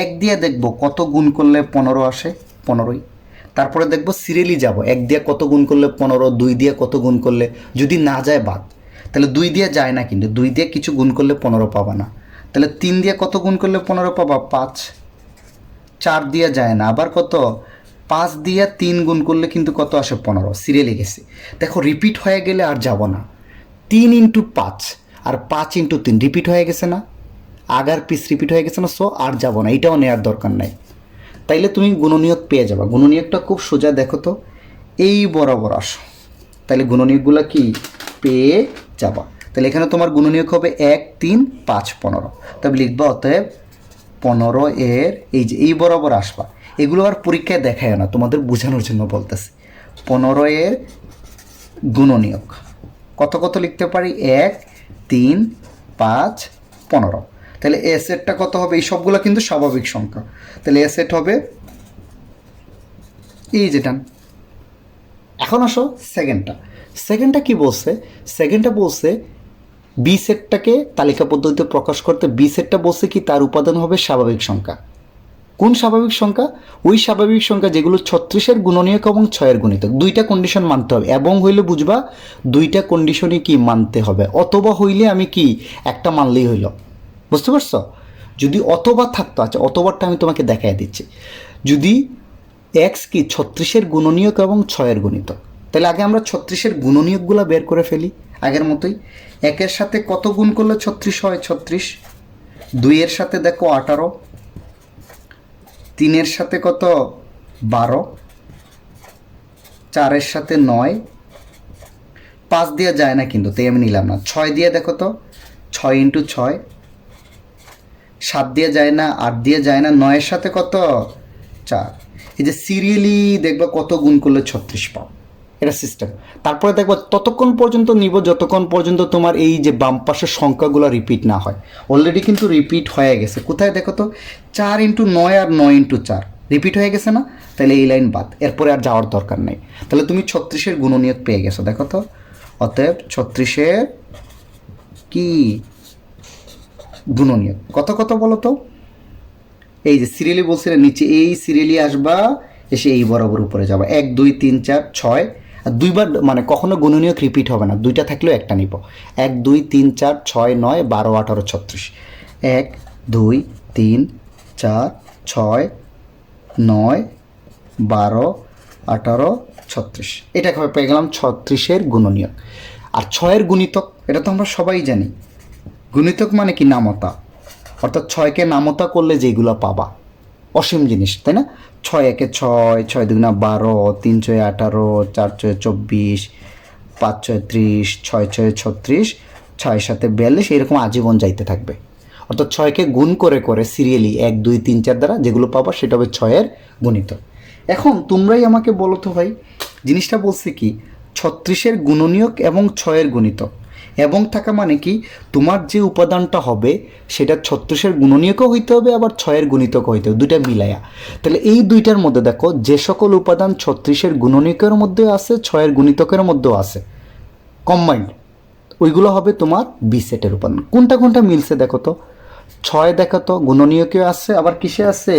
1 দিয়ে দেখব কত গুণ করলে 15 আসে, 15ই। তারপরে দেখব সিরিয়ালি যাব, 1 দিয়ে কত গুণ করলে 15, 2 দিয়ে কত গুণ করলে, যদি না যায় বাদ, তাহলে 2 দিয়ে যায় না, কিন্তু 2 দিয়ে কিছু গুণ করলে 15 পাবা না। তাহলে 3 দিয়ে কত গুণ করলে 15 পাবা? 5। 4 দিয়ে যায় না, আবার কত? 5 দিয়ে 3 গুণ করলে কিন্তু কত আসে? 15। সিরিয়ালে গেছে, দেখো রিপিট হয়ে গেলে আর যাব না। 3 ইন্টু 5 আর 5 ইন্টু 3 রিপিট হয়ে গেছে না, আগার পিস রিপিট হয়ে গেছে না, সো আর যাব না, এটাও নেওয়ার দরকার নাই। তাইলে তুমি গুণনীয়ক পেয়ে যাবা। গুণনীয়কটা খুব সোজা, দেখো তো, এই বরাবর আসো, তাহলে গুণনীয়কগুলো কি পেয়ে যাবা। তাহলে এখানে তোমার গুণনীয়ক হবে 1, 3, 5, 15। তবে লিখবা অতএব 15 এর এই যে এই বরাবর আসবা। এগুলো আর পরীক্ষায় দেখায় না, তোমাদের বোঝানোর জন্য বলতেছি। 15 এর গুণনীয়ক কত কত লিখতে পারি? 1, 3, 5, 15। তাহলে এ সেটটা কত হবে? এই সবগুলো কিন্তু স্বাভাবিক সংখ্যা, তাহলে এ সেট হবে এই যেটা। এখন আসো সেকেন্ডটা কি বলছে? সেকেন্ডটা বলছে বি সেটটাকে তালিকা পদ্ধতিতে প্রকাশ করতে, বি সেটটা বলছে কি তার উপাদান হবে স্বাভাবিক সংখ্যা। কোন স্বাভাবিক সংখ্যা? ওই স্বাভাবিক সংখ্যা যেগুলো 36-এর গুণনীয়ক এবং 6-এর গুণিতক। দুইটা কন্ডিশন মানতে হবে, এবং হইলে বুঝবা দুইটা কন্ডিশনই কি মানতে হবে, অথবা হইলে আমি কি একটা মানলেই হইল। বুঝতে পারছো? যদি অথবা থাকতো, আচ্ছা অথবাটা আমি তোমাকে দেখাই দিচ্ছি। যদি এক্স কি 36-এর গুণনীয়ক এবং 6-এর গুণিতক, তাহলে আগে আমরা 36-এর গুণনীয়কগুলো বের করে ফেলি আগের মতোই। 1-এর সাথে কত গুণ করলে 36 হয়? 36। 2-এর সাথে দেখো 18, 3-এর সাথে কত? 12, 4-এর সাথে 9, 5 দিয়ে যায় না কিন্তু, তাই আমি নিলাম না। 6 দিয়ে দেখো তো, 6 ইন্টু 6, 7 দিয়ে যায় না, 8 দিয়ে যায় না, 9-এর সাথে কত? 4। এই যে সিরিয়ালি দেখবা কত গুণ করলে 36 পাও, এটা সিস্টেম। তারপরে দেখবো ততক্ষণ পর্যন্ত নিব যতক্ষণ পর্যন্ত তোমার এই যে বাম পাশের সংখ্যাগুলো রিপিট না হয়। অলরেডি কিন্তু রিপিট হয়ে গেছে, কোথায় দেখো তো 4x9 আর 9x4 রিপিট হয়ে গেছে না, তাহলে এই লাইন বাদ, এরপরে আর যাওয়ার দরকার নেই। তাহলে তুমি 36-এর গুণনীয়ক পেয়ে গেছো, দেখো তো। অতএব 36-এর কি গুণনীয়ক কত কত বলো তো? এই যে সিরিয়ালি বলছিলেন নিচে, এই সিরিয়ালি আসবা, এসে এই বরাবর উপরে যাবা, 1 2 3 4 6, আর দুইবার মানে কখনো গুণনীয়ক রিপিট হবে না, দুইটা থাকলেও একটা নিব। 1 2 3 4 6 9 12 18 36, 1 2 3 4 6 9 12 18 36, এটা পেয়ে গেলাম 36-এর গুণনীয়ক। আর 6-এর গুণিতক এটা তো আমরা সবাই জানি, গুণিতক মানে কি নামতা, অর্থাৎ 6কে নামতা করলে যেগুলো পাবা অসীম জিনিস, তাই না? 6 1 6, 6 2 12, 3 6 18, 4 6 24, 5 6 30, 6 6 36, 6 7 42, এরকম আজীবন যাইতে থাকবে। অর্থাৎ 6কে গুণ করে করে সিরিয়ালি 1 2 3 4 দ্বারা যেগুলো পাবা সেটা হবে 6-এর গুণিতক। এখন তোমরাই আমাকে বলো তো ভাই, জিনিসটা বলছে কি 36-এর গুণনীয়ক এবং 6-এর গুণিতক এবং থাকা মানে কি তোমার যে উপাদানটা হবে সেটা 36-এর গুণনীয়কও হইতে হবে, আবার 6-এর গুণিতকও হইতে হবে, দুইটা মিলাইয়া। তাহলে এই দুইটার মধ্যে দেখো যে সকল উপাদান 36-এর গুণনীয়কের মধ্যে আছে, 6-এর গুণিতকের মধ্যেও আছে কম্বাইন্ড, ওইগুলো হবে তোমার বি সেটের উপাদান। কোনটা কোনটা মিলছে দেখো তো। 6 দেখো তো গুণনীয়কে আছে, আবার কিসে আছে?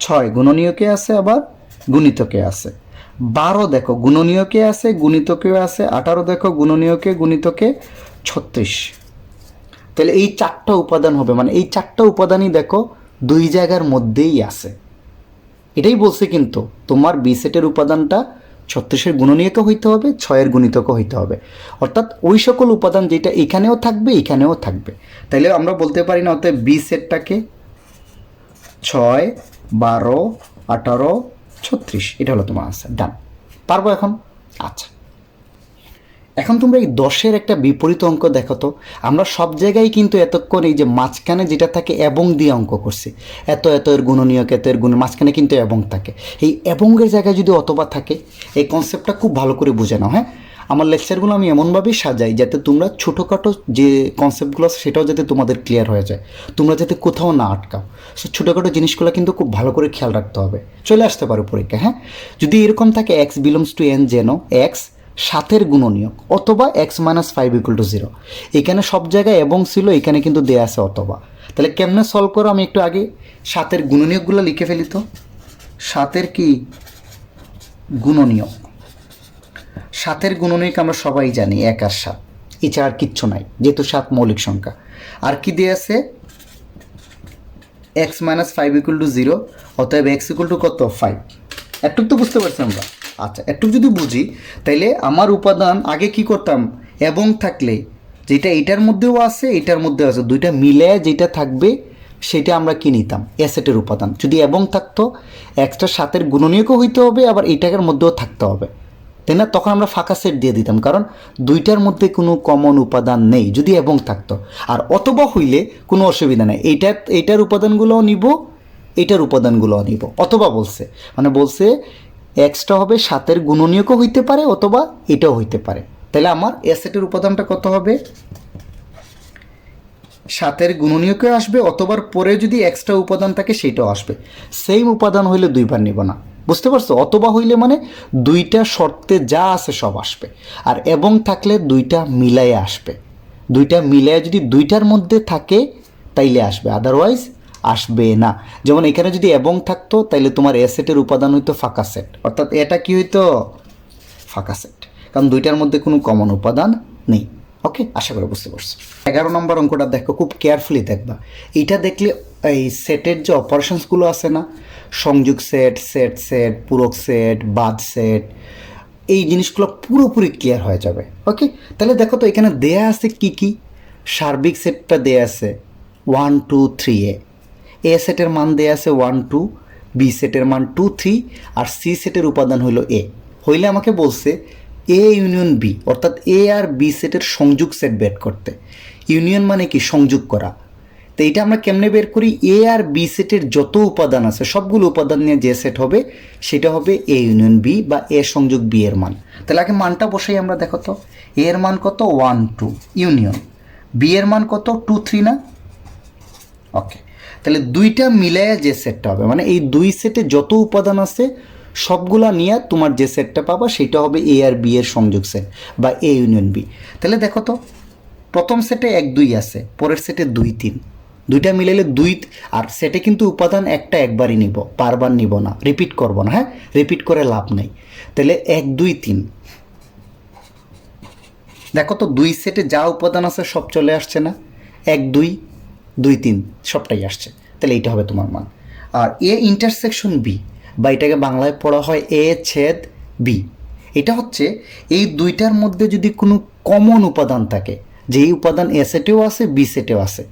6 গুণনীয়কে আছে, আবার গুণিতকে আছে। 12 দেখো গুণনীয়কে আছে, গুণিতকেও আছে। 18 দেখো গুণনীয়কে, গুণিতকে। 36, তাহলে এই 4টা উপাদান হবে, মানে এই 4টা উপাদানই দেখো দুই জায়গার মধ্যেই আছে। এটাই বলছে কিন্তু তোমার বি সেটের উপাদানটা 36-এর গুণনীয়কও হইতে হবে, 6-এর গুণিতকও হইতে হবে। অর্থাৎ ওই সকল উপাদান যেটা এখানেও থাকবে এখানেও থাকবে। তাইলে আমরা বলতে পারি না অতএব বি সেটটাকে 6 12 18 36, এটা হলো তোমার আনসার। ডান, পারবো এখন? আচ্ছা, এখন তোমরা এই 10-এর একটা বিপরীত অঙ্ক দেখো তো। আমরা সব জায়গায় কিন্তু এতক্ষণ এই যে মাঝখানে যেটা থাকে এবং দিয়ে অঙ্ক করছি, এত এত এর গুণনীয়ক, এত এর গুণ, মাঝখানে কিন্তু এবং থাকে। এই এবংয়ের জায়গায় যদি অথবা থাকে, এই কনসেপ্টটা খুব ভালো করে বুঝে নাও। হ্যাঁ, আমার লেকচারগুলো আমি এমনভাবেই সাজাই যাতে তোমরা ছোটোখাটো যে কনসেপ্টগুলো আছে সেটাও যাতে তোমাদের ক্লিয়ার হয়ে যায়, তোমরা যাতে কোথাও না আটকাও। সো ছোটোখাটো জিনিসগুলো কিন্তু খুব ভালো করে খেয়াল রাখতে হবে, চলে আসতে পারো পরীক্ষা। হ্যাঁ, যদি এরকম থাকে x বিলংস টু n, যেন x 7-এর গুণনীয়ক অথবা x - 5 = 0, এখানে সব জায়গায় এবং ছিল, এখানে কিন্তু দেয়া আছে অথবা। তাহলে কেমনে সলভ করো, আমি একটু আগে 7-এর গুণনীয়কগুলো লিখে ফেলি তো। 7-এর কি গুণনীয়ক? 7-এর গুণনীয়ক আমরা সবাই জানি 1 আর 7, এছাড়া আর কিচ্ছু নাই, যেহেতু 7 মৌলিক সংখ্যা। আর কি দেয়া আছে? x - 5 = 0, অতএব x = কত? 5। একটু তো বুঝতে পারছি আমরা? আচ্ছা, একটু যদি বুঝি তাইলে আমার উপাদান আগে কি করতাম, এবং থাকলে যেটা এটার মধ্যেও আছে এটার মধ্যেও আছে, দুইটা মিলে যেটা থাকবে সেটা আমরা কি নিতাম? এ সেটের উপাদান। যদি এবং থাকতো একটা 7-এর গুণনীয়কও হইতে হবে, আবার এইটার মধ্যেও থাকতে হবে, তাই না? তখন আমরা ফাঁকা সেট দিয়ে দিতাম, কারণ দুইটার মধ্যে কোনো কমন উপাদান নেই যদি এবং থাকতো। আর অথবা হইলে কোনো অসুবিধা নেই, এইটার উপাদানগুলোও নিব, এটার উপাদানগুলোও নিব। অথবা বলছে মানে বলছে এক্সটা হবে 7-এর গুণনীয়কও হইতে পারে, অথবা এটাও হইতে পারে। তাহলে আমার এ সেটের উপাদানটা কত হবে? 7-এর গুণনীয়কও আসবে, অথবার পরে যদি এক্সট্রা উপাদান থাকে সেটাও আসবে। সেম উপাদান হইলে দুইবার নিব না, বুঝতে পারছো? অথবা হইলে মানে দুইটা শর্তে যা আছে সব আসবে, আর এবং থাকলে দুইটা মিলাইয়া আসবে। দুইটা মিলাইয়া যদি দুইটার মধ্যে থাকে তাইলে আসবে, আদারওয়াইজ আসবে না। যেমন এখানে যদি এবং থাকতো তাইলে তোমার এ সেটের উপাদান হইতো ফাঁকা সেট, অর্থাৎ এটা কি হইতো? ফাঁকা সেট, কারণ দুইটার মধ্যে কোনো কমন উপাদান নেই। ওকে, আশা করি বুঝতে পারছো। 11 নম্বর অঙ্কটা দেখো, খুব কেয়ারফুলি দেখবা। এইটা দেখলে এই সেটের যে অপারেশনসগুলো আছে না, সংযোগ সেট, সেট সেট, পূরক সেট, বাদ সেট, এই জিনিসগুলো পুরোপুরি ক্লিয়ার হয়ে যাবে। ওকে, তাহলে দেখো তো এখানে দেয়া আছে কি কি। সার্বিক সেটটা দেয়া আছে 1 2 3, এ সেটের মান দেয়া আছে 1 2, বি সেটের মান 2 3, আর সি সেটের উপাদান হইল এ। হইলে আমাকে বলছে এ ইউনিয়ন বি, অর্থাৎ এ আর বি সেটের সংযোগ সেট বের করতে। ইউনিয়ন মানে কি? সংযোগ করা। তো এইটা আমরা কেমনে বের করি, এ আর বি সেটের যত উপাদান আছে সবগুলো উপাদান নিয়ে যে সেট হবে সেটা হবে এ ইউনিয়ন বি বা এ সংযোগ বি এর মান। তাহলে আগে মানটা বসাই আমরা, দেখো তো এ এর মান কত 1 2 ইউনিয়ন, বি এর মান কত 2 3 না? ওকে, তাহলে দুইটা মিলাইয়া যে সেটটা হবে, মানে এই দুই সেটে যত উপাদান আছে সবগুলা নিয়ে তোমার যে সেটটা পাবা সেটা হবে এ আর বি এর সংযোগ সেট বা এ ইউনিয়ন বি। তাহলে দেখো তো প্রথম সেটে 1 2 আছে, পরের সেটে 2 3, দুইটা মিলাইলে 2, আর সেটে কিন্তু উপাদান একটা একবারই নিব, বারবার নিব না, রিপিট করব না। হ্যাঁ, রিপিট করে লাভ নেই। তাহলে 1 2 3, দেখো তো দুই সেটে যা উপাদান আছে সব চলে আসছে না, 1 2 2 3 সবটাই আসছে। তাহলে এইটা হবে তোমার মান। আর এ ইন্টারসেকশন বি, বা এটাকে বাংলায় পড়া হয় এ ছেদ বি, এটা হচ্ছে এই দুইটার মধ্যে যদি কোনো কমন উপাদান থাকে, যেই উপাদান এ সেটেও আছে বি সেটেও আছে,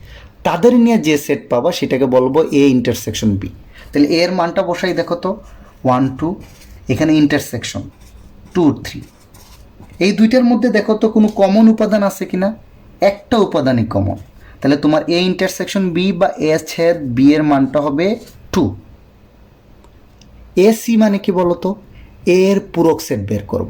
তাদের নিয়ে যে সেট পাবা সেটাকে বলবো এ ইন্টারসেকশন বি। তাহলে এ এর মানটা বসাই, দেখো তো 1 2, এখানে ইন্টারসেকশন 2 3, এই দুইটার মধ্যে দেখো তো কোনো কমন উপাদান আছে কিনা, একটা উপাদানই কমন। তাহলে তোমার এ ইন্টারসেকশন বি বা এ ছেদ বি এর মানটা হবে 2। এ সি মানে কি বলতো, এর পূরক সেট বের করব।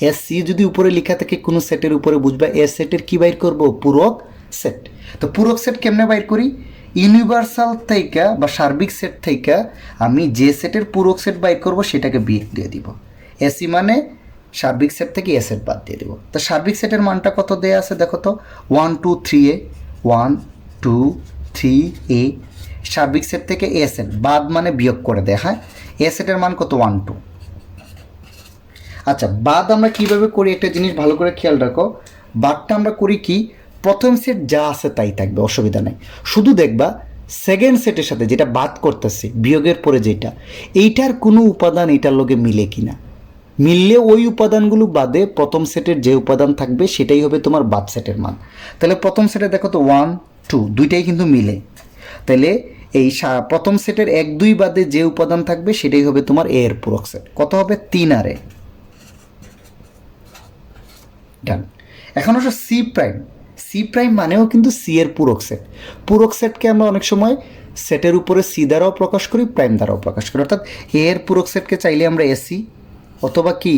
এ সি যদি উপরে লেখা থাকে কোনো সেটের উপরে, বুঝবা এ সেটের কি বাইর করব, পূরক সেট। তো পূরক সেট কেমনে বাইর করি, ইউনিভার্সাল থেকে বা সার্বিক সেট থেকে আমি যে সেটের পূরক সেট বাইর করব সেটাকে বিয়োগ দিয়ে দিব। এসি মানে সার্বিক সেট থেকে এ সেট বাদ দিয়ে দিব। তো সার্বিক সেটের মানটা কত দেয়া আছে দেখো তো, 1 2 3 এ, 1 2 3 এ, সার্বিক সেট থেকে এ সেট বাদ মানে বিয়োগ করে দেয়। হ্যাঁ, এ সেটের মান কত 1 2। আচ্ছা, বাদ আমরা কিভাবে করি একটা জিনিস ভালো করে খেয়াল রাখো, বাদটা আমরা করি কি, প্রথম সেট যা আছে তাই থাকবে, অসুবিধা নেই। শুধু দেখবা সেকেন্ড সেটের সাথে যেটা বাদ করতেছি বিয়োগের পরে যেটা, এইটার কোনো উপাদান এটার লগে মিলে কিনা, মিললে ওই উপাদানগুলো বাদে প্রথম সেটের যে উপাদান থাকবে সেটাই হবে তোমার বাদ সেটের মান। তাহলে প্রথম সেটে দেখো তো 1 2 দুইটাই কিন্তু মিলে, তাহলে এই প্রথম সেটের 1 2 বাদে যে উপাদান থাকবে সেটাই হবে তোমার এ এর পূরক সেট। কত হবে 3 আর এ। ডান। এখন আসো সি প্রাইম। সি প্রাইম মানেও কিন্তু সি এর পূরক সেট। পূরক সেটকে আমরা অনেক সময় সেটের উপরে সি দ্বারাও প্রকাশ করি, প্রাইম দ্বারাও প্রকাশ করি। অর্থাৎ এ এর পূরক সেটকে চাইলে আমরা এসি অথবা কি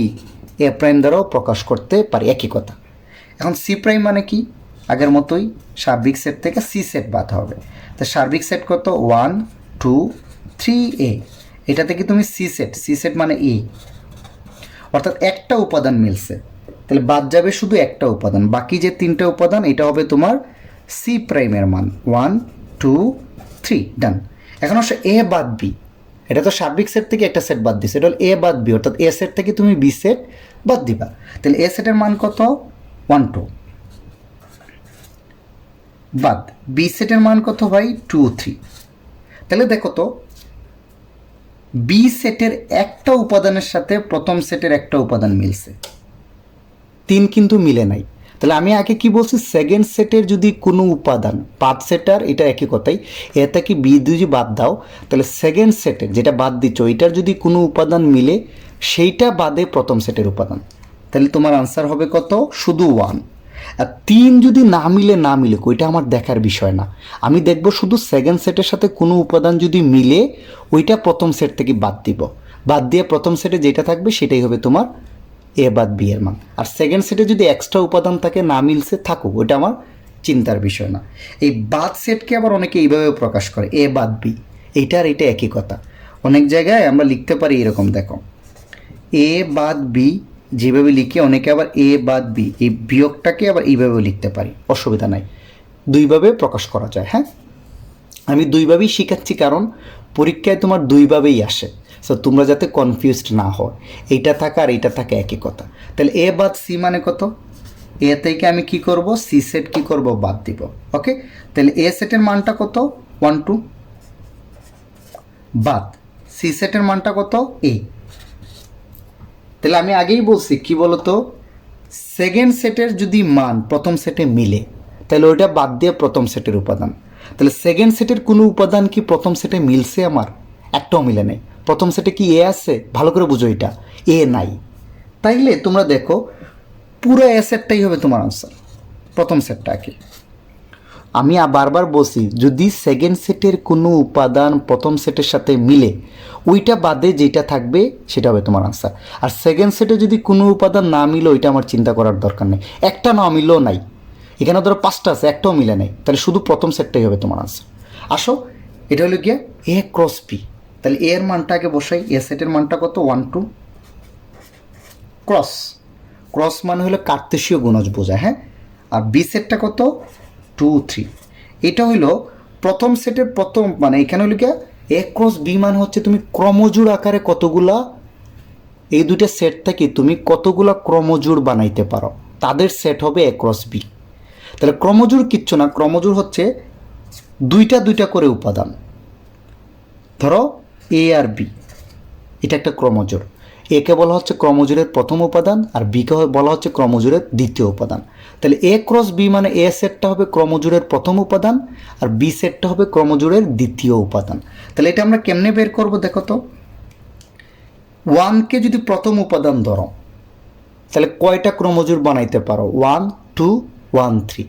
এ প্রাইম দ্বারাও প্রকাশ করতে পারি, একই কথা। এখন সি প্রাইম মানে কি, আগের মতোই সার্বিক সেট থেকে সি সেট বাদ হবে। তো সার্বিক সেট কত 1 2 3 এ, এটা থেকে তুমি সি সেট মানে ই, অর্থাৎ একটা উপাদান মিলছে, তাহলে বাদ যাবে শুধু একটা উপাদান, বাকি যে তিনটা উপাদান এটা হবে তোমার সি প্রাইমের মান 1 2 3। ডান। এখন আসলে এ বাদ বি, এটা তো সার্বিক সেট থেকে একটা সেট বাদ দিছে, এটা হল এ বাদ বি, অর্থাৎ এ সেট থেকে তুমি বি সেট বাদ দিবা। তাহলে এ সেটের মান কত 1 2, বাদ বি সেটের মান কত ভাই 2 3। তাহলে দেখো তো বি সেটের একটা উপাদানের সাথে প্রথম সেটের একটা উপাদান মিলছে, 3 কিন্তু মিলে নাই। তাহলে আমি আগে কি বলছি, সেকেন্ড সেটের যদি কোনো উপাদান, পাঁচ সেটার এটা একই কথাই, এটা কি বি যদি বাদ দাও তাহলে সেকেন্ড সেটের যেটা বাদ দিচ্ছ এটার যদি কোনো উপাদান মিলে সেইটা বাদে প্রথম সেটের উপাদান, তাহলে তোমার আনসার হবে কত, শুধু 1। আর 3 যদি না মিলে ওইটা আমার দেখার বিষয় না, আমি দেখব শুধু সেকেন্ড সেটের সাথে কোনো উপাদান যদি মিলে ওইটা প্রথম সেট থেকে বাদ দিব, বাদ দিয়ে প্রথম সেটে যেটা থাকবে সেটাই হবে তোমার এ বাদ বি এর মান। আর সেকেন্ড সেটে যদি এক্সট্রা উপাদান থাকে না মিলছে থাকুক, ওটা আমার চিন্তার বিষয় না। এই বাদ সেটকে আবার অনেকে এইভাবে প্রকাশ করে এ বাদ বি, এইটার এটা একই কথা। অনেক জায়গায় আমরা লিখতে পারি এরকম, দেখো এ বাদ বি যেভাবে লিখি, অনেকে আবার এ বাদ বি এই বিয়োগটাকে আবার এইভাবেও লিখতে পারি, অসুবিধা নাই, দুইভাবে প্রকাশ করা যায়। হ্যাঁ, আমি দুইভাবেই শিখাচ্ছি কারণ পরীক্ষায় তোমার দুইভাবেই আসে, সো তোমরা যাতে কনফিউজড না হয়, এইটা থাকা আর এইটা থাকা একই কথা। তাহলে এ বাদ সি মানে কত, এ থেকে আমি কি করব, সি সেট কি করব, বাদ দিব। ওকে, তাহলে এ সেটের মানটা কত 1 2, বাদ সি সেটের মানটা কত এ। তাহলে আমি আগেই বলছি কি বলতো, সেকেন্ড সেটের যদি মান প্রথম সেটে মিলে তাহলে ওইটা বাদ দিয়ে প্রথম সেটের উপাদান। তাহলে সেকেন্ড সেটের কোনো উপাদান কি প্রথম সেটে মিলছে, আমার একটাও মিলে নেই। প্রথম সেটে কি এ আছে, ভালো করে বুঝো, এটা এ নাই, তাইলে তোমরা দেখো পুরো এ সেটটাই হবে তোমার আনসার, প্রথম সেটটা কি। আমি বারবার বলছি, যদি সেকেন্ড সেটের কোনো উপাদান প্রথম সেটের সাথে মিলে ওইটা বাদে যেটা থাকবে সেটা হবে তোমার আনসার। আর সেকেন্ড সেটে যদি কোনো উপাদান না মিলে ওইটা আমার চিন্তা করার দরকার নেই, একটা না মিলেও নাই, এখানে ধরো 5টা আছে একটাও মিলে নেই, তাহলে শুধু প্রথম সেটটাই হবে তোমার আনসার। আসো, এটা হলো গিয়ে এ ক্রস বি। তাহলে এ এর মানটা আগে বসাই। এ সেটের মানটা কত? 1 2 ক্রস, ক্রস মানে হলো কার্তেশীয় গুণজ বোঝায়, হ্যাঁ। আর বি সেটটা কত? 2 3। এটা হইল প্রথম সেটের প্রথম, মানে এখানে হলো গিয়ে এ ক্রস বি মানে হচ্ছে তুমি ক্রমজোড় আকারে কতগুলা, এই দুইটা সেট থেকে তুমি কতগুলা ক্রমজোড় বানাইতে পারো, তাদের সেট হবে এ ক্রস বি। তাহলে ক্রমজোড় কিচ্ছু না, ক্রমজোড় হচ্ছে দুইটা দুইটা করে উপাদান। ধরো এ আর বি, এটা একটা ক্রমজোড়। একে বলা হচ্ছে ক্রমজোড়ের প্রথম উপাদান, আর বিকে বলা হচ্ছে ক্রমজোড়ের দ্বিতীয় উপাদান। তাহলে এ ক্রস বি মানে এ সেটটা হবে ক্রমজোড়ের প্রথম উপাদান, আর বি সেটটা হবে ক্রমজোড়ের দ্বিতীয় উপাদান। তাহলে এটা আমরা কেমনে বের করব দেখো তো। 1কে যদি প্রথম উপাদান ধরো, তাহলে কয়টা ক্রমজোড় বানাইতে পারো? 1 2 1 3।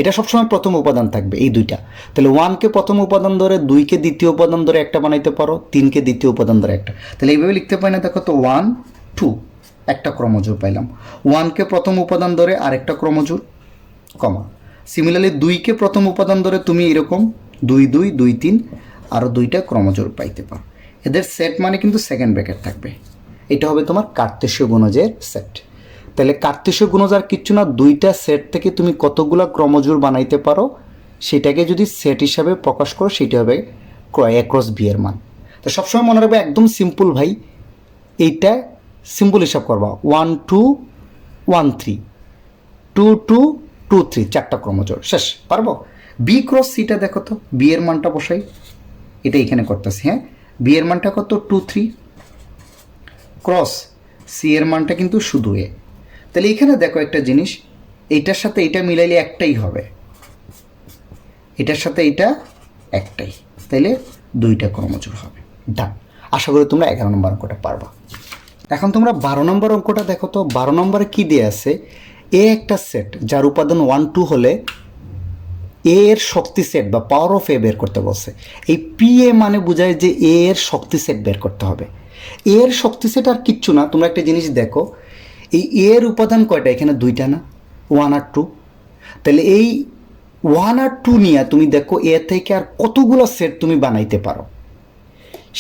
এটা সবসময় প্রথম উপাদান থাকবে এই দুইটা। তাহলে 1কে প্রথম উপাদান ধরে, 2কে দ্বিতীয় উপাদান ধরে একটা বানাইতে পারো, 3কে দ্বিতীয় উপাদান ধরে একটা। তাহলে এইভাবে লিখতে পারি না, দেখো তো 1 2 একটা ক্রমজোড় পাইলাম। 1কে প্রথম উপাদান ধরে আরেকটা ক্রমজোড়, কমা। সিমিলারলি 2কে প্রথম উপাদান ধরে তুমি এরকম 2 2 2 3 আরও দুইটা ক্রমজোড় পাইতে পারো। এদের সেট মানে কিন্তু সেকেন্ড ব্র্যাকেট থাকবে। এটা হবে তোমার কার্তেশীয় গুণজের সেট। তাহলে কার্তেশীয় গুণজ আর কিচ্ছু না, দুইটা সেট থেকে তুমি কতগুলো ক্রমজোড় বানাইতে পারো সেটাকে যদি সেট হিসাবে প্রকাশ করো, সেটা হবে এ ক্রস বি এর মান। তো সবসময় মনে রাখবে, একদম সিম্পল ভাই, এইটা সিম্পল হিসাব করবা। 1 2 1 3 2 2 2 3, 4টা ক্রমজোড়, শেষ। পারবো? বি ক্রস সিটা দেখো তো, বি এর মানটা বসাই, এটা এখানে করতেছি, হ্যাঁ। বি এর মানটা কত? 2 3 ক্রস সি এর মানটা কিন্তু শুধু এ। তাহলে এখানে দেখো একটা জিনিস, এইটার সাথে এটা মিলাইলে একটাই হবে, এটার সাথে এটা একটাই, তাইলে দুইটা ক্রমজোড় হবে। ডান। আশা করি তোমরা 11 নম্বর অঙ্কটা পারবা। এখন তোমরা 12 নম্বর অঙ্কটা দেখো তো। 12 নম্বরে কি দিয়ে আছে? এ একটা সেট যার উপাদান 1 2 হলে এ এর শক্তি সেট বা পাওয়ার অফ এ বের করতে বলছে। এই পি এ মানে বোঝায় যে এ এর শক্তি সেট বের করতে হবে। এ এর শক্তি সেট আর কিচ্ছু না, তোমরা একটা জিনিস দেখো, এই এর উপাদান কয়টা? এখানে দুইটা না, 1 আর 2। তাহলে এই 1 আর 2 নিয়ে তুমি দেখো এ থেকে আর কতগুলো সেট তুমি বানাইতে পারো।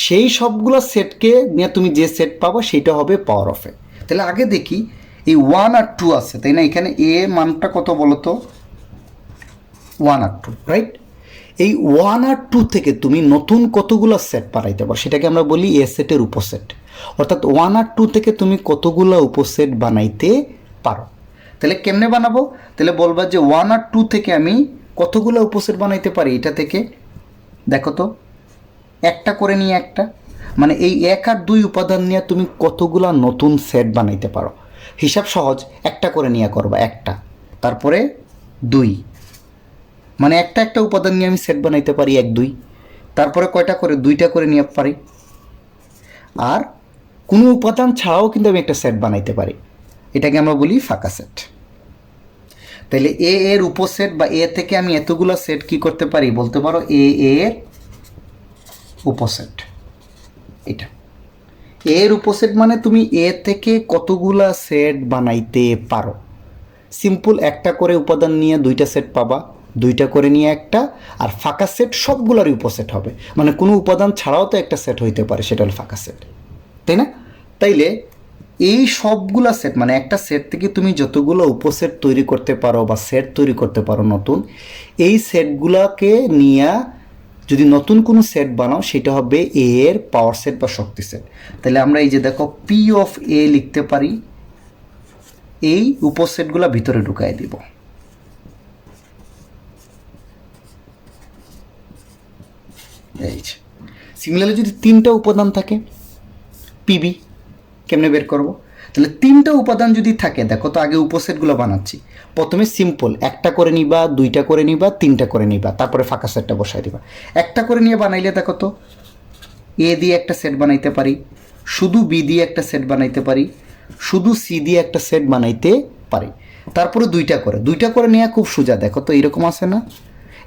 সেই সবগুলো সেটকে নিয়ে তুমি যে সেট পাবো সেটা হবে পাওয়ার অফ এ। তাহলে আগে দেখি, এই 1 আর 2 আছে, তাই না? এখানে এ মানটা কত বলো তো? 1 আর 2, রাইট? এই 1 আর 2 থেকে তুমি নতুন কতগুলো সেট বানাইতে পারো সেটাকে আমরা বলি এ সেটের উপসেট। অর্থাৎ 1 আর 2 থেকে তুমি কতগুলো উপসেট বানাইতে পারো। তাহলে কেমনে বানাবো? তাহলে বলবা যে 1 আর 2 থেকে আমি কতগুলো উপসেট বানাইতে পারি। এটা থেকে দেখো তো, একটা করে নিয়ে একটা, মানে এই 1 আর 2 উপাদান নিয়ে তুমি কতগুলো নতুন সেট বানাইতে পারো। হিসাব সহজ, একটা করে নিয়ে করবা, একটা, তারপরে 2, মানে একটা একটা উপাদান নিয়ে আমি সেট বানাইতে পারি 1 2, তারপরে কয়টা করে? 2টা করে নিয়ে পারি। আর কোনো উপাদান ছাড়াও কিন্তু আমি একটা সেট বানাইতে পারি, এটাকে আমরা বলি ফাঁকা সেট। তাহলে এ এর উপসেট বা এ থেকে আমি এতগুলো সেট কি করতে পারি বলতে পারো? এ এর উপসেট। এটা এর উপসেট মানে তুমি এ থেকে কতগুলা সেট বানাইতে পারো। সিম্পল, একটা করে উপাদান নিয়ে 2টা সেট পাবা, 2টা করে নিয়ে একটা, আর ফাঁকা সেট সবগুলোরই উপসেট হবে, মানে কোনো উপাদান ছাড়াও তো একটা সেট হইতে পারে, সেটা হলো ফাঁকা সেট, তাই না? তাইলে এই সবগুলা সেট, মানে একটা সেট থেকে তুমি যতগুলো উপসেট তৈরি করতে পারো বা সেট তৈরি করতে পারো নতুন, এই সেটগুলোকে নিয়ে যদি নতুন কোনো সেট বানাও সেটা হবে এ এর পাওয়ার সেট বা শক্তি সেট। তাহলে আমরা এই যে দেখো পি অফ এ লিখতে পারি, এই উপসেটগুলো ভিতরে ঢুকাই দিব। এই যে সিমিলারলি যদি 3টা উপাদান থাকে, পিবি কেমনে বের করব? তাহলে 3টা উপাদান যদি থাকে, দেখো তো আগে উপসেটগুলো বানাচ্ছি। প্রথমে সিম্পল, একটা করে নিবা, 2টা করে নিবা, 3টা করে নিবা, তারপরে ফাঁকা সেটটা বসাই দিবা। একটা করে নিয়ে বানাইলে দেখো তো এ দিয়ে একটা সেট বানাইতে পারি, শুধু বি দিয়ে একটা সেট বানাইতে পারি, শুধু সি দিয়ে একটা সেট বানাইতে পারি। তারপরে 2টা করে নিয়ে খুব সোজা, দেখো তো এরকম আছে না?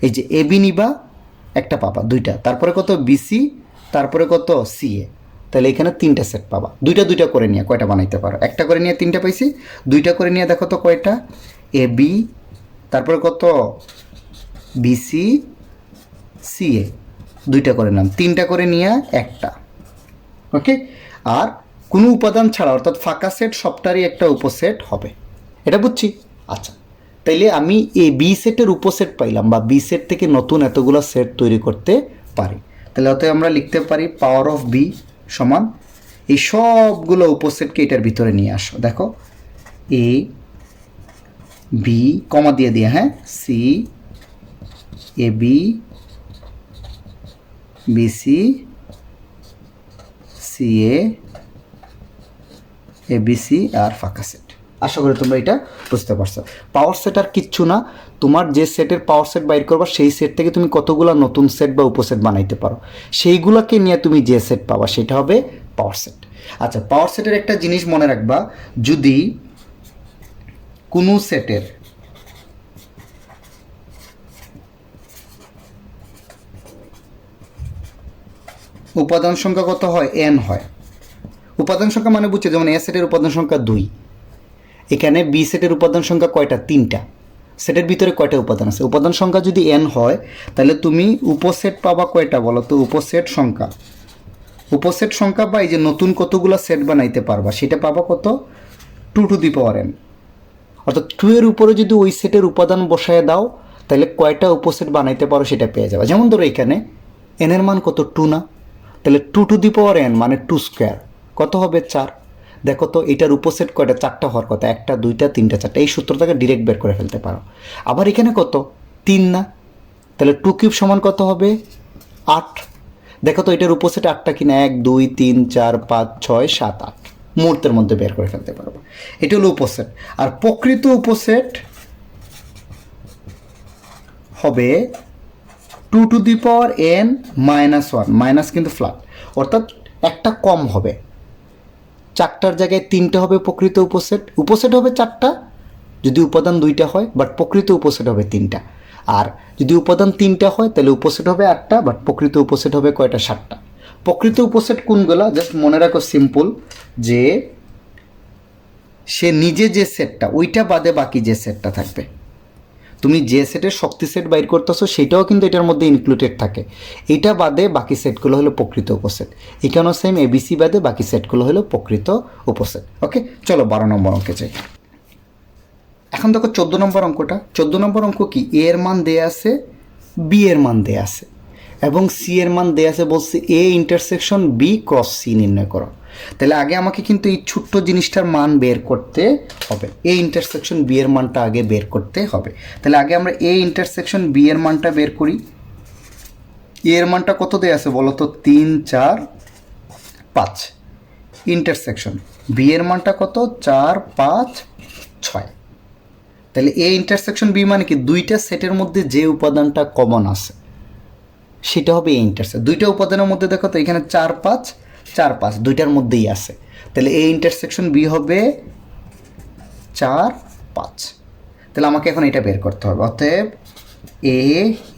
এই যে এ বি নিবা একটা পাবা, দুইটা, তারপরে কত বিসি, তারপরে কত সিএ, তাহলে এখানে তিনটা সেট পাবা। দুইটা দুইটা করে নিয়ে কয়টা বানাইতে পারো? একটা করে নিয়ে তিনটা পাইছি, দুইটা করে নিয়ে দেখো তো কয়টা, এ বি, তারপরে কত বিসি সিএ, দুইটা করে নিলাম, তিনটা করে নিয়ে একটা। ওকে, আর কোনো উপাদান ছাড়া অর্থাৎ ফাঁকা সেট সবটারই একটা উপসেট হবে, এটা বুঝছি। আচ্ছা, তাইলে আমি এই বি সেটের উপসেট পাইলাম, বা বি সেট থেকে নতুন এতগুলো সেট তৈরি করতে পারি। তাহলে অতএব আমরা লিখতে পারি পাওয়ার অফ বি সমান এই সবগুলো উপসেটকে এটার ভিতরে নিয়ে আসো। দেখো এ বি কমা দিয়ে দিয়ে, হ্যাঁ, C A B BC CA ABC আর ফাঁকা সেট। আশা করি তোমরা এটা বুঝতে পারছো। পাওয়ার সেট আর কিচ্ছু না, তোমার যে সেটের পাওয়ার সেট বাইর করবা সেই সেট থেকে তুমি কতগুলো নতুন সেট বা উপসেট বানাইতে পারো, সেইগুলোকে নিয়ে তুমি যে সেট পাবা সেটা হবে পাওয়ার সেট। আচ্ছা, পাওয়ার সেটের একটা জিনিস মনে রাখবা, যদি কোনো সেটের উপাদান সংখ্যা কত হয়, এন হয়। উপাদান সংখ্যা মানে বুঝছে, যেমন এ সেটের উপাদান সংখ্যা 2, এখানে বি সেটের উপাদান সংখ্যা কয়টা, 3টা, সেটের ভিতরে কয়টা উপাদান আছে। উপাদান সংখ্যা যদি এন হয় তাহলে তুমি উপসেট পাবা কয়টা বলো তো, উপসেট সংখ্যা, উপসেট সংখ্যা বা এই যে নতুন কতগুলো সেট বানাইতে পারবা সেটা পাবা কত, 2 টু দি পাওয়ার এন। অর্থাৎ 2 এর উপরে যদি ওই সেটের উপাদান বসায় দাও তাহলে কয়টা উপসেট বানাইতে পারো সেটা পেয়ে যাবে। যেমন ধরো এখানে এন এর মান কত, 2 না, তাহলে 2 টু দি পাওয়ার এন মানে 2 স্কোয়ার, কত হবে 4। দেখো তো এটার উপসেট কয়টা, 4টা হওয়ার কথা, 1টা 2টা 3টা 4টা, এই সূত্রটাকে ডিরেক্ট বের করে ফেলতে পারো। আবার এখানে কত, 3 না, তাহলে 2 কিউব সমান কত হবে, 8। দেখো তো এটার উপসেট 8টা কিনা, 1 2 3 4 5 6 7 8, মুহূর্তের মধ্যে বের করে ফেলতে পারবো। এটা হলো উপসেট। আর প্রকৃত উপসেট হবে 2 to the power N minus 1, minus কিন্তু ফ্ল্যাট, অর্থাৎ একটা কম হবে, 4টার জায়গায় 3টা হবে প্রকৃত উপসেট। উপসেট হবে 4টা যদি উপাদান 2টা হয়, বাট প্রকৃত উপসেট হবে 3টা। আর যদি উপাদান 3টা হয় তাহলে উপসেট হবে 8টা, বাট প্রকৃত উপসেট হবে কয়টা, 7টা। প্রকৃত উপসেট কোনগুলো, জাস্ট মনে রাখো সিম্পল, যে সে নিজে যে সেটটা ওইটা বাদে বাকি যে সেটটা থাকবে, তুমি যে সেটের শক্তি সেট বাইর করতেছো সেটাও কিন্তু এটার মধ্যে ইনক্লুডেড থাকে, এটা বাদে বাকি সেটগুলো হলো প্রকৃত উপসেট। এখানেও সেম এবিসি বাদে বাকি সেটগুলো হলো প্রকৃত উপসেট। ওকে, চলো 12 নম্বর অঙ্কে যাই। এখন দেখো 14 নম্বর অঙ্কটা। 14 নম্বর অঙ্ক কি, এ এর মান দেয়া আছে, বি এর মান দেয়া আছে এবং সি এর মান দেয়া আছে, বলছে A intersection B cross C নির্ণয় করো। তাহলে আগে আমাকে কিন্তু এই ছোট্ট জিনিসটার মান বের করতে হবে, এ ইন্টারসেকশন বি এর মানটা আগে বের করতে হবে। তাহলে আগে আমরা এ ইন্টারসেকশন বি এর মানটা বের করি। এ এর মানটা কত দেয়া আছে বলো তো, 3 4 5, ইন্টারসেকশন বি এর মানটা কত, 4 5 6। তাহলে এ ইন্টারসেকশন বি মানে কি, দুইটা সেটের মধ্যে যে উপাদানটা কমন আছে সেটা হবে এ ইন্টারসেকশন। দুইটা উপাদানের মধ্যে দেখো তো এখানে 4 5 4 5 দুইটার মধ্যেই আছে, তাহলে এ ইন্টারসেকশন বি হবে 4 5। তাহলে আমাকে এখন এটা বের করতে হবে, অতএব A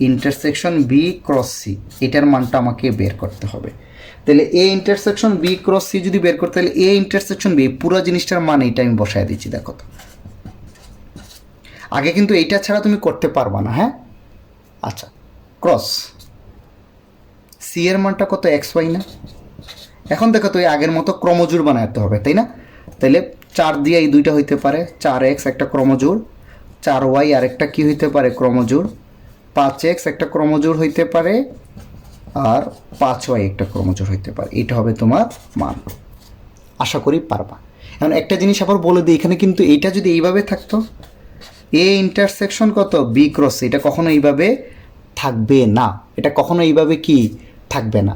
intersection B cross C এটার মানটা আমাকে বের করতে হবে। তাহলে A intersection B cross C যদি বের করতে, তাহলে এ ইন্টারসেকশন বি পুরো জিনিসটার মান এইটা আমি বসায় দিচ্ছি। দেখো তো আগে কিন্তু এইটা ছাড়া তুমি করতে পারবা না, হ্যাঁ। আচ্ছা, ক্রস সি এর মানটা কত, এক্স ওয়াই না। এখন দেখো তো এই আগের মতো ক্রমজোড় বানাতে হবে, তাই না। তাহলে 4 দিয়ে এই দুইটা হইতে পারে, 4x একটা ক্রমজোড়, 4y আরেকটা কি হইতে পারে, ক্রমজোড়, 5x একটা ক্রমজোড় হইতে পারে, আর 5y একটা ক্রমজোড় হইতে পারে। এটা হবে তোমার মান, আশা করি পারবা। এখন একটা জিনিস আবার বলে দিই, এখানে কিন্তু এইটা যদি এইভাবে থাকতো, এ ইন্টারসেকশন কত, বি ক্রস, এটা কখনো এইভাবে থাকবে না, এটা কখনো এইভাবে কি থাকবে না,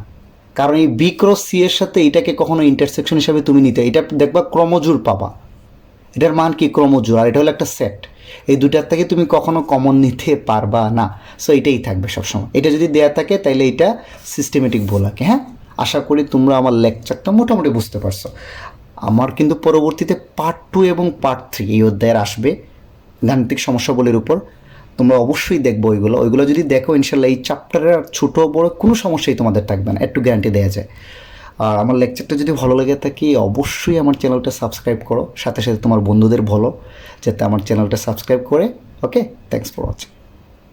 কারণ এই বি ক্রস সি এর সাথে এটাকে কখনো ইন্টারসেকশন হিসাবে তুমি নিতে, এটা দেখবা ক্রমজোড় পাবা, এটার মান কি, ক্রমজোড়, আর এটা হলো একটা সেট, এই দুটার থেকে তুমি কখনো কমন নিতে পারবা না। সো এটাই থাকবে সবসময়, এটা যদি দেয়া থাকে তাহলে এটা সিস্টেমেটিক ভুল আছে। হ্যাঁ, আশা করি তোমরা আমার লেকচারটা মোটামুটি বুঝতে পারছো। আমার কিন্তু পরবর্তীতে পার্ট 2 এবং পার্ট 3 এই অধ্যায়ের আসবে গাণিতিক সমস্যাগুলির উপর। তোমরা অবশ্যই দেখবো ওইগুলো যদি দেখো ইনশাল্লাহ এই চ্যাপ্টারের আর ছোটো বড় কোনো সমস্যাই তোমাদের থাকবে না, একটু গ্যারান্টি দেওয়া যায়। আর আমার লেকচারটা যদি ভালো লেগে থাকে অবশ্যই আমার চ্যানেলটা সাবস্ক্রাইব করো, সাথে সাথে তোমার বন্ধুদের বলো যাতে আমার চ্যানেলটা সাবস্ক্রাইব করে। ওকে, থ্যাংকস ফর ওয়াচিং।